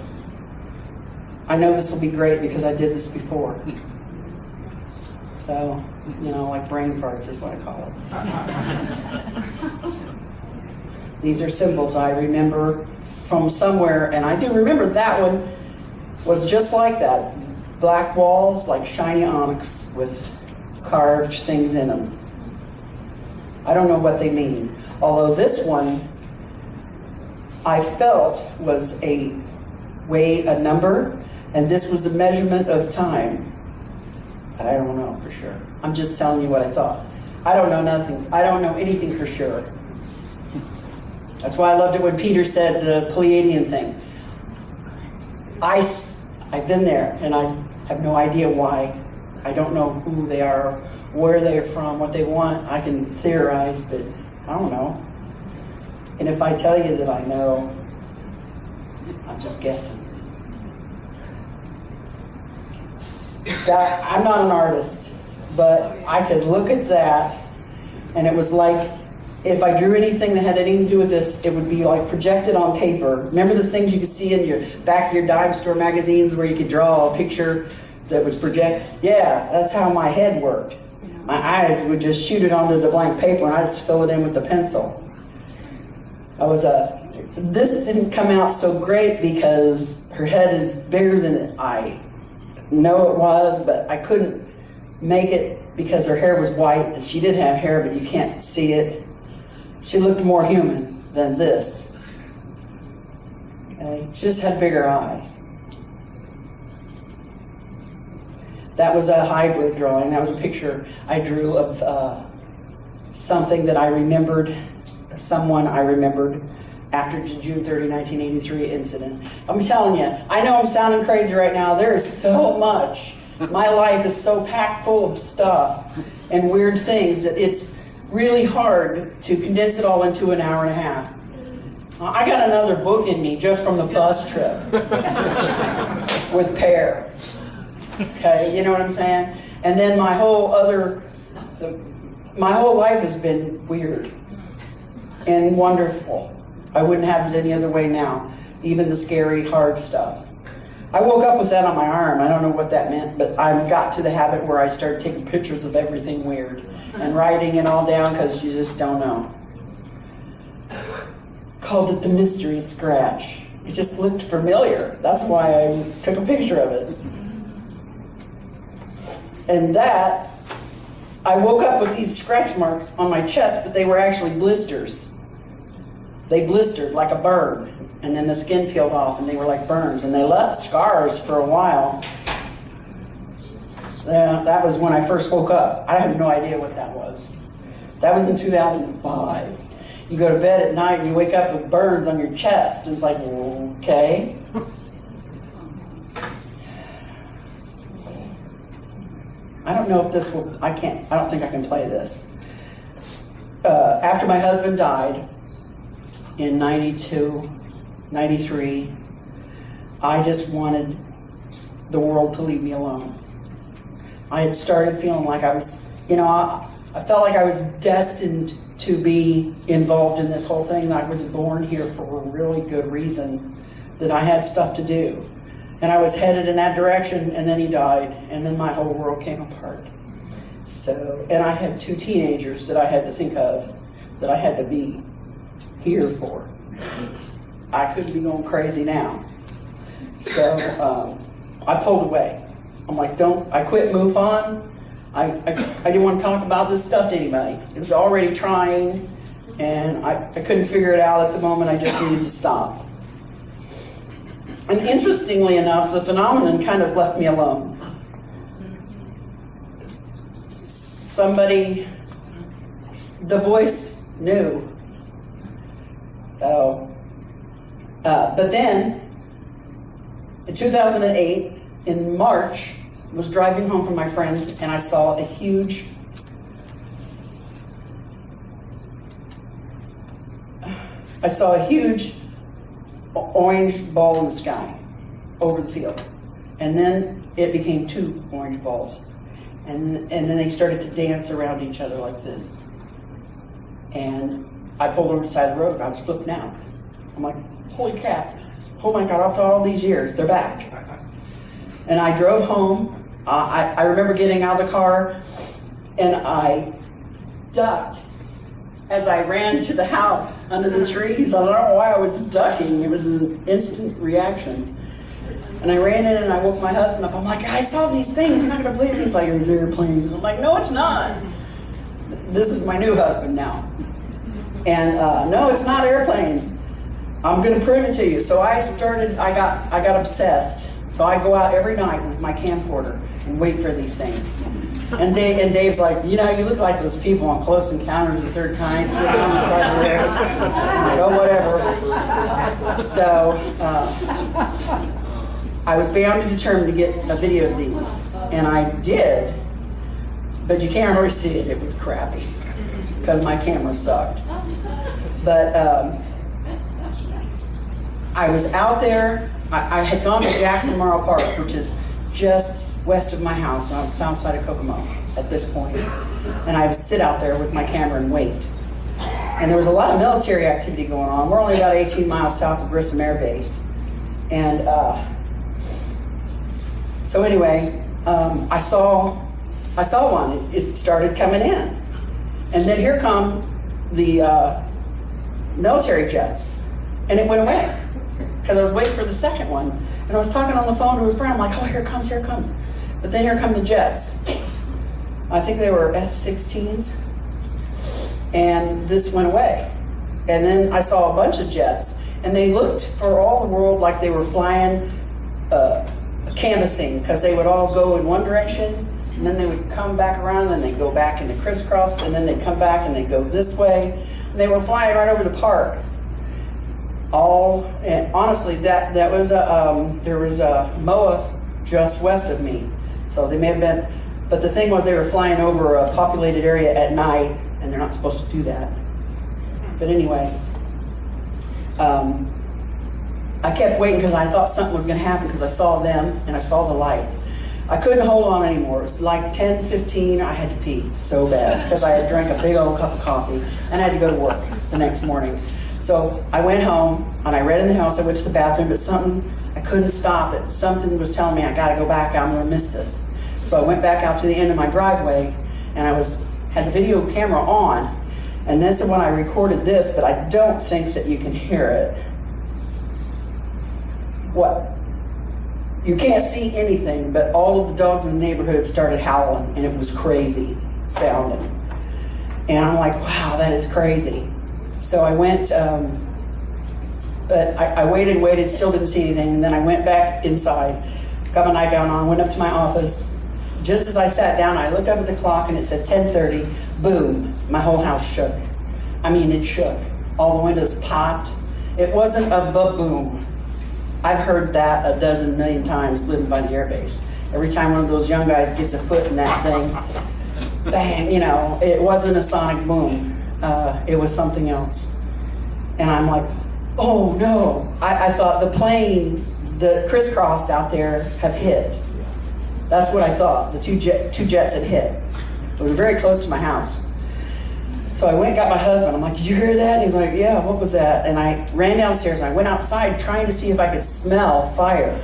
I know this will be great because I did this before. So, you know, like brain farts is what I call it. These are symbols I remember from somewhere, and I do remember that one was just like that. Black walls, like shiny onyx with carved things in them. I don't know what they mean. Although this one, I felt was a number, and this was a measurement of time. But I don't know for sure. I'm just telling you what I thought. I don't know nothing. I don't know anything for sure. That's why I loved it when Peter said the Pleiadian thing. I've been there, and I have no idea why. I don't know who they are, where they're from, what they want. I can theorize, but I don't know. And if I tell you that I know, I'm just guessing. I'm not an artist, but I could look at that, and it was like, if I drew anything that had anything to do with this, it would be like projected on paper. Remember the things you could see in your back of your dime store magazines where you could draw a picture that was projected? Yeah, that's how my head worked. My eyes would just shoot it onto the blank paper, and I'd just fill it in with the pencil. This didn't come out so great because her head is bigger than I know it was, but I couldn't make it because her hair was white, and she did have hair, but you can't see it. She looked more human than this. Okay? She just had bigger eyes. That was a hybrid drawing. That was a picture I drew of something that I remembered, someone I remembered after the June 30, 1983 incident. I'm telling you, I know I'm sounding crazy right now. There is so much. My life is so packed full of stuff and weird things that it's really hard to condense it all into an hour and a half. I got another book in me just from the bus trip with Pear. Okay, you know what I'm saying? And then my whole life has been weird and wonderful. I wouldn't have it any other way now, even the scary, hard stuff. I woke up with that on my arm. I don't know what that meant, but I got to the habit where I started taking pictures of everything weird and writing it all down because you just don't know. Called it the mystery scratch. It just looked familiar. That's why I took a picture of it. And that, I woke up with these scratch marks on my chest, but they were actually blisters. They blistered like a burn, and then the skin peeled off, and they were like burns, and they left scars for a while. Yeah, that was when I first woke up. I have no idea what that was. That was in 2005. You go to bed at night and you wake up with burns on your chest. It's like, okay. I don't know if this will, I don't think I can play this. After my husband died in 92, 93, I just wanted the world to leave me alone. I had started feeling like I was, I felt like I was destined to be involved in this whole thing, that I was born here for a really good reason, that I had stuff to do. And I was headed in that direction, and then he died, and then my whole world came apart. So, and I had 2 teenagers that I had to think of, that I had to be here for. I couldn't be going crazy now. So I pulled away. I'm like, I quit, move on. I didn't want to talk about this stuff to anybody. It was already trying, and I couldn't figure it out at the moment. I just needed to stop. And interestingly enough, the phenomenon kind of left me alone. Somebody, the voice knew. But then, in 2008, in March, I was driving home from my friends, and I saw a huge orange ball in the sky over the field. And then it became 2 orange balls. And then they started to dance around each other like this. And I pulled over to the side of the road, and I was flipping out. I'm like, holy crap. Oh my God, after all these years, they're back. And I drove home. I remember getting out of the car, and I ducked as I ran to the house under the trees. I don't know why I was ducking. It was an instant reaction. And I ran in and I woke my husband up. I'm like, I saw these things. You're not going to believe me. He's like, it was airplanes. I'm like, no, it's not. This is my new husband now. And no, it's not airplanes. I'm going to prove it to you. So I got obsessed. So I go out every night with my camcorder and wait for these things. And Dave's like, you look like those people on Close Encounters of the Third Kind sitting on the side of the road. I'm like, oh, whatever. So I was bound and determined to get a video of these. And I did, but you can't really see it. It was crappy because my camera sucked. But I was out there. I had gone to Jackson Morrow Park, which is just west of my house, on the south side of Kokomo at this point. And I would sit out there with my camera and wait. And there was a lot of military activity going on. We're only about 18 miles south of Grissom Air Base. And so anyway, I saw one. It started coming in. And then here come the military jets. And it went away because I was waiting for the second one. And I was talking on the phone to a friend. I'm like, oh, here it comes. But then here come the jets. I think they were F-16s. And this went away. And then I saw a bunch of jets. And they looked for all the world like they were flying, canvassing, because they would all go in one direction, and then they would come back around, and then they'd go back into crisscross, and then they'd come back and they'd go this way. And they were flying right over the park. And honestly, there was a MOA just west of me, so they may have been. But the thing was, they were flying over a populated area at night, and they're not supposed to do that. But anyway, I kept waiting because I thought something was going to happen because I saw them and I saw the light. I couldn't hold on anymore. It was like 10:15. I had to pee so bad because I had drank a big old cup of coffee and I had to go to work the next morning. So I went home and I read in the house. I went to the bathroom, but I couldn't stop it. Something was telling me I got to go back. I'm going to miss this. So I went back out to the end of my driveway and I had the video camera on. And then so when I recorded this, but I don't think that you can hear it. what? You can't see anything, but all of the dogs in the neighborhood started howling, and it was crazy sounding. And I'm like, wow, that is crazy. So I went, but I waited, still didn't see anything, and then I went back inside, got my nightgown on, went up to my office. Just as I sat down, I looked up at the clock, and it said 10:30. Boom, my whole house shook. I mean, it shook. All the windows popped. It wasn't a ba-boom. I've heard that a dozen million times living by the airbase. Every time one of those young guys gets a foot in that thing, bang, you know, it wasn't a sonic boom. It was something else. And I'm like, oh no. I thought the plane that crisscrossed out there have hit. That's what I thought. The two jets had hit. It was very close to my house. So I went and got my husband. I'm like, did you hear that? And he's like, yeah, what was that? And I ran downstairs and I went outside trying to see if I could smell fire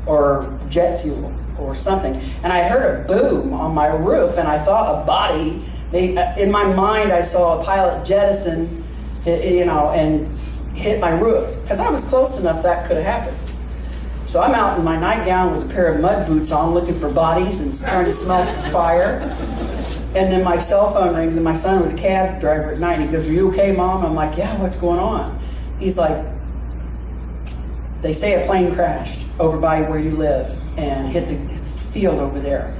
or jet fuel or something. And I heard a boom on my roof, and I thought a body. In my mind, I saw a pilot jettison, you know, and hit my roof. Because I was close enough that could have happened. So I'm out in my nightgown with a pair of mud boots on looking for bodies and trying to smell fire. And then my cell phone rings, and my son was a cab driver at night. He goes, are you okay, Mom? I'm like, yeah, what's going on? He's like, they say a plane crashed over by where you live and hit the field over there.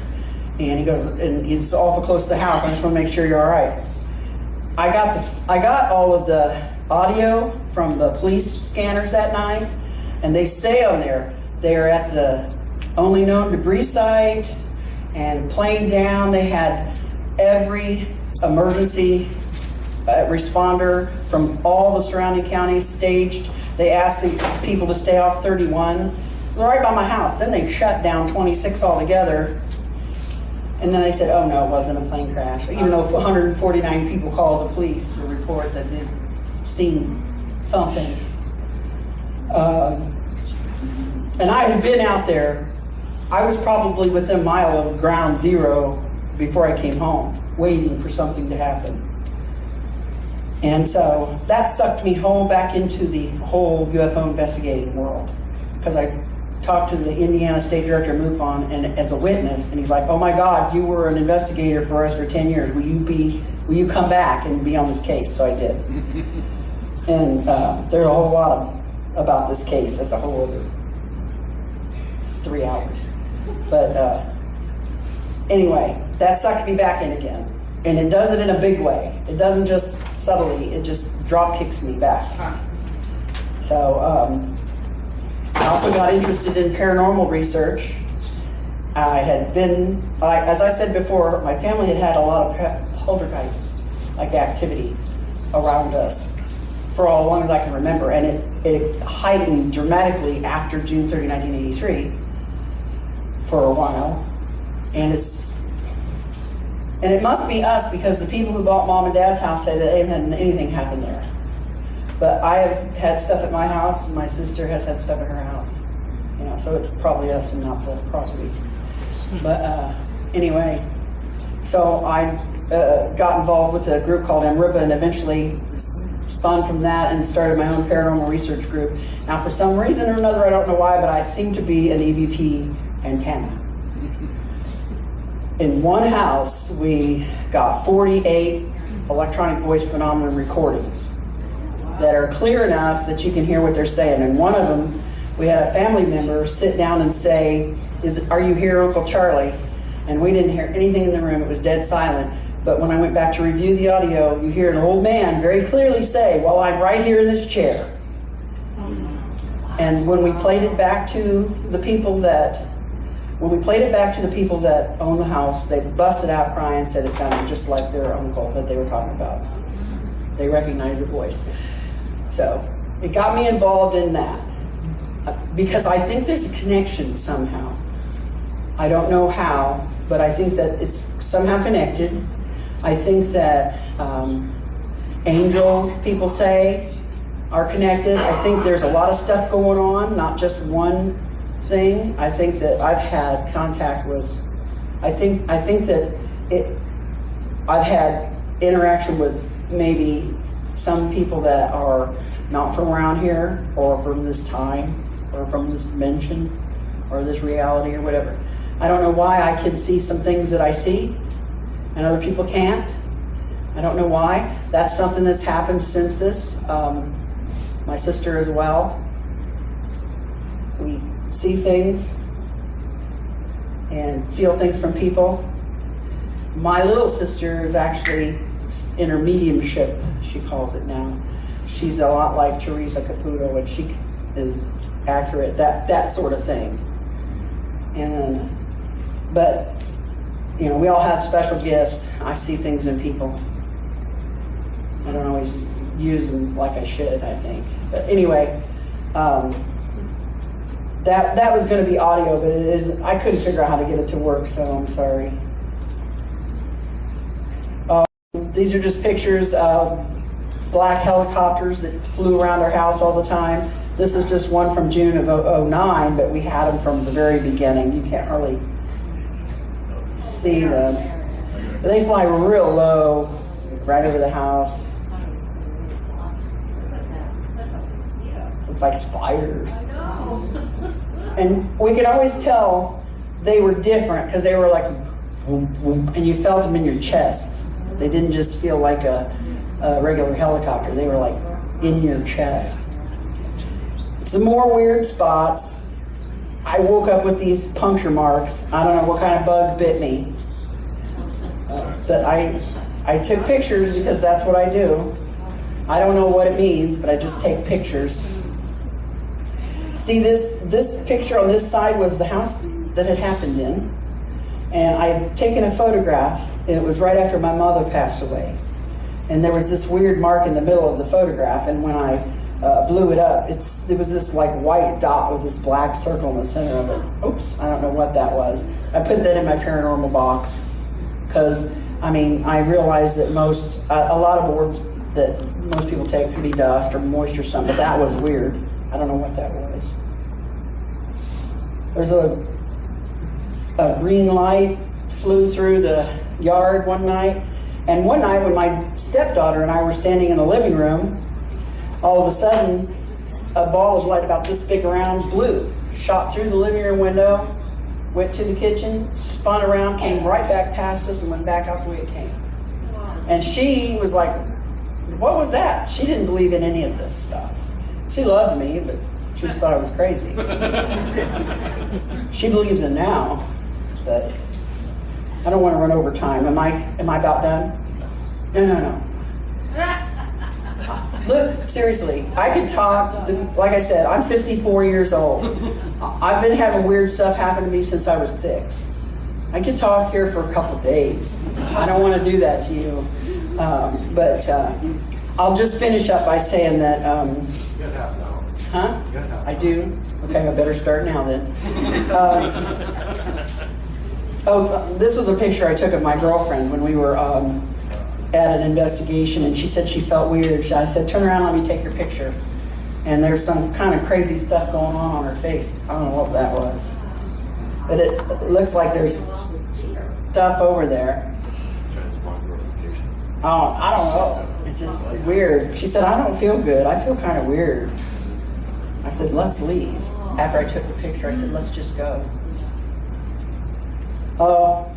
And he goes, and it's awful close to the house. I just want to make sure you're all right. I got all of the audio from the police scanners that night, and they say on there, they're at the only known debris site and plane down. They had every emergency responder from all the surrounding counties staged. They asked the people to stay off 31, right by my house. Then they shut down 26 altogether. And then they said, oh no, it wasn't a plane crash. Even though 149 people called the police to report that they'd seen something. And I had been out there. I was probably within a mile of ground zero before I came home, waiting for something to happen. And so that sucked me back into the whole UFO investigating world. Because I talked to the Indiana State Director MUFON and as a witness, and he's like, oh my God, you were an investigator for us for 10 years. Will you come back and be on this case? So I did. And there's a whole lot about this case. That's a whole other 3 hours. But anyway, that sucked me back in again. And it does it in a big way. It doesn't just subtly, it just drop kicks me back. So I also got interested in paranormal research. I had been, as I said before, my family had a lot of poltergeist-like activity around us for as long as I can remember. And it heightened dramatically after June 30, 1983 for a while. And it must be us, because the people who bought Mom and Dad's house say that they haven't had anything happen there. But I have had stuff at my house, and my sister has had stuff at her house. You know, so it's probably us and not the property. But anyway, so I got involved with a group called MRIPA, and eventually spun from that and started my own paranormal research group. Now, for some reason or another, I don't know why, but I seem to be an EVP antenna. In one house, we got 48 electronic voice phenomenon recordings that are clear enough that you can hear what they're saying. And one of them, we had a family member sit down and say, are you here, Uncle Charlie? And we didn't hear anything in the room. It was dead silent. But when I went back to review the audio, you hear an old man very clearly say, well, I'm right here in this chair. And when we played it back to the people that own the house, they busted out crying and said it sounded just like their uncle that they were talking about. They recognized the voice. So it got me involved in that, because I think there's a connection somehow. I don't know how, but I think that it's somehow connected. I think that angels, people say, are connected. I think there's a lot of stuff going on, not just one thing. I think that I've had contact with, I think that I've had interaction with maybe some people that are not from around here or from this time. or from this dimension or this reality or whatever. I don't know why I can see some things that I see and other people can't. I don't know why. That's something that's happened since this. My sister as well. We see things and feel things from people. My little sister is actually in her mediumship, she calls it now. She's a lot like Teresa Caputo, and she is accurate, that sort of thing. And but you know, we all have special gifts. I see things in people. I don't always use them like I should, I think. But anyway, that was going to be audio, but it is. I couldn't figure out how to get it to work, so I'm sorry. These are just pictures of black helicopters that flew around our house all the time. This is just one from June of '09, but we had them from the very beginning. You can't really see them. But they fly real low, right over the house. Looks like spiders. And we could always tell they were different because they were like, boom, boom, and you felt them in your chest. They didn't just feel like a regular helicopter. They were like in your chest. Some more weird spots. I woke up with these puncture marks. I don't know what kind of bug bit me. But I took pictures because that's what I do. I don't know what it means, but I just take pictures. See, this picture on this side was the house that it happened in. And I had taken a photograph. It was right after my mother passed away. And there was this weird mark in the middle of the photograph. And when I blew it up, it was this like white dot with this black circle in the center of it. Oops, I don't know what that was. I put that in my paranormal box because, I mean, I realized that a lot of orbs that most people take could be dust or moisture or something, but that was weird. I don't know what that was. There's a green light flew through the yard one night. And one night when my stepdaughter and I were standing in the living room, all of a sudden a ball of light about this big around blue shot through the living room window, went to the kitchen, spun around, came right back past us and went back out the way it came. And she was like, what was that? She didn't believe in any of this stuff. She loved me, but she just thought I was crazy. She believes it now, but I don't want to run over time. Am I about done? No. Look, seriously, I could talk. Like I said, I'm 54 years old. I've been having weird stuff happen to me since I was 6. I could talk here for a couple days. I don't want to do that to you. But I'll just finish up by saying that... Huh? I do? Okay, I better start now then. This was a picture I took of my girlfriend when we were at an investigation, and she said she felt weird. I said, turn around, let me take your picture. And there's some kind of crazy stuff going on her face. I don't know what that was. But it looks like there's stuff over there. Oh, I don't know. It's just weird. She said, I don't feel good. I feel kind of weird. I said, let's leave. After I took the picture, I said, let's just go. Oh,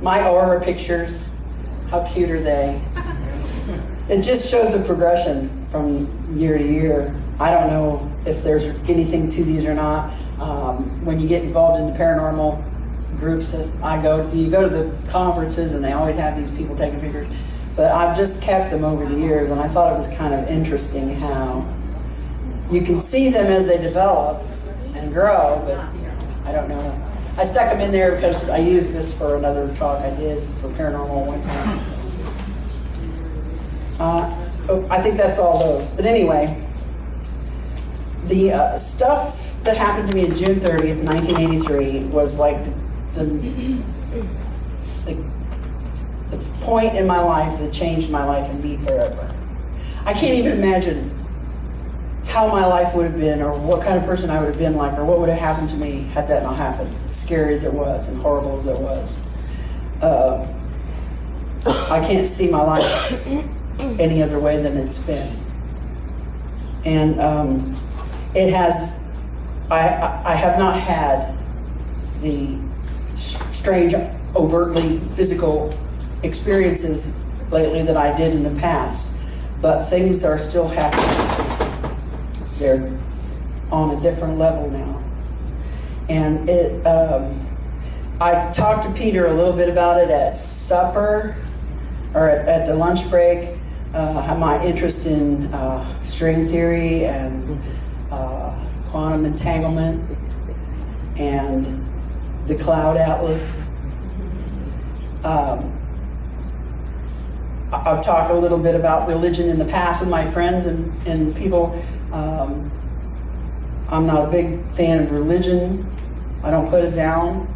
my aura pictures. How cute are they? It just shows a progression from year to year. I don't know if there's anything to these or not. When you get involved in the paranormal groups that I go to, you go to the conferences and they always have these people taking pictures. But I've just kept them over the years, and I thought it was kind of interesting how you can see them as they develop and grow, but I don't know. I stuck them in there because I used this for another talk I did for paranormal one time. I think that's all those. But anyway, the stuff that happened to me on June 30th, 1983 was like the point in my life that changed my life and me forever. I can't even imagine how my life would have been, or what kind of person I would have been like, or what would have happened to me had that not happened, scary as it was and horrible as it was. I can't see my life any other way than it's been. And it has I have not had the strange, overtly physical experiences lately that I did in the past, but things are still happening. They're on a different level now. And I talked to Peter a little bit about it at supper, or at the lunch break, my interest in string theory and quantum entanglement and the cloud atlas. I've talked a little bit about religion in the past with my friends and people. I'm not a big fan of religion. I don't put it down,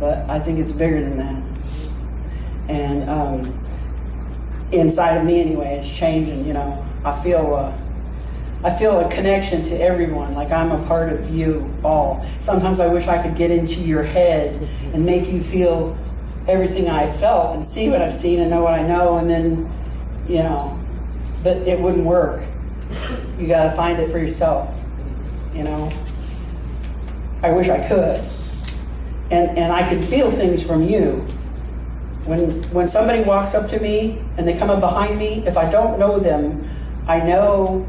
but I think it's bigger than that. And inside of me anyway, it's changing, you know. I feel a connection to everyone, like I'm a part of you all. Sometimes I wish I could get into your head and make you feel everything I felt and see what I've seen and know what I know, and then, you know, but it wouldn't work. You gotta find it for yourself, you know. I wish I could. And I can feel things from you. When somebody walks up to me and they come up behind me, if I don't know them, I know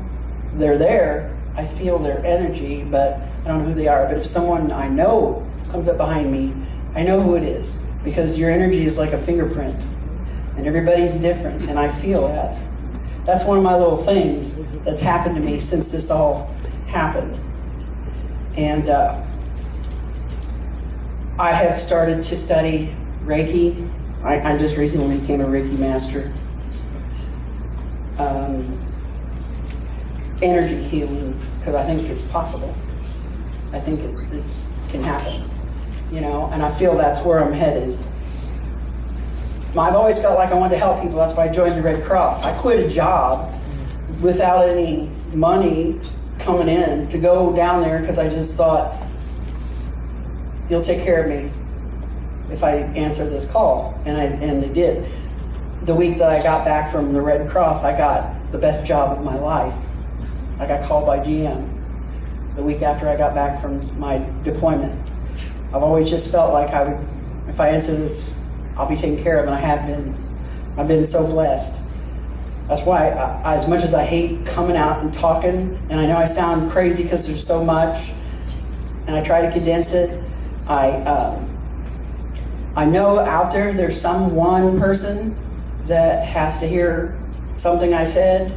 they're there. I feel their energy, but I don't know who they are. But if someone I know comes up behind me, I know who it is, because your energy is like a fingerprint, and everybody's different, and I feel that. That's one of my little things that's happened to me since this all happened. And I have started to study Reiki. I just recently became a Reiki master. Energy healing, because I think it's possible. I think it can happen, you know, and I feel that's where I'm headed. I've always felt like I wanted to help people. That's why I joined the Red Cross. I quit a job without any money coming in to go down there because I just thought, you'll take care of me if I answer this call. And they did. The week that I got back from the Red Cross, I got the best job of my life. I got called by GM the week after I got back from my deployment. I've always just felt like if I answer this, I'll be taken care of, and I have been. I've been so blessed. That's why, as much as I hate coming out and talking, and I know I sound crazy because there's so much, and I try to condense it, I know out there's some one person that has to hear something I said.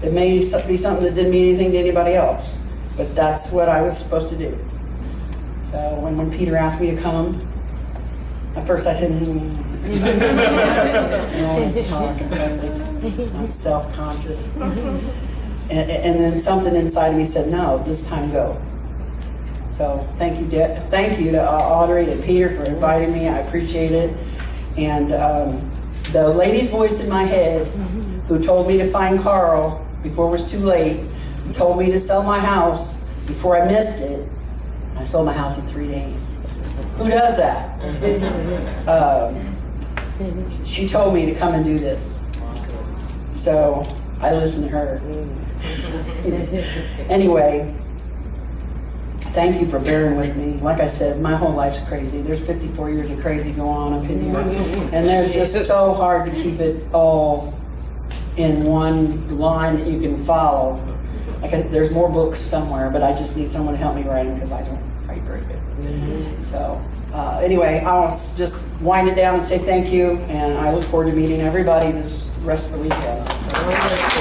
It may be something that didn't mean anything to anybody else, but that's what I was supposed to do. So when Peter asked me to come, at first I said, I don't talk about it. I'm self-conscious. And then something inside of me said, no, this time go. So thank you to Audrey and Peter for inviting me. I appreciate it. And the lady's voice in my head who told me to find Carl before it was too late, told me to sell my house before I missed it. I sold my house in 3 days. Who does that? She told me to come and do this. So I listened to her. Anyway, thank you for bearing with me. Like I said, my whole life's crazy. There's 54 years of crazy going on up in here. And there's just so hard to keep it all in one line that you can follow. There's more books somewhere, but I just need someone to help me write them because I don't write very good. So anyway, I'll just wind it down and say thank you, and I look forward to meeting everybody this rest of the weekend. So.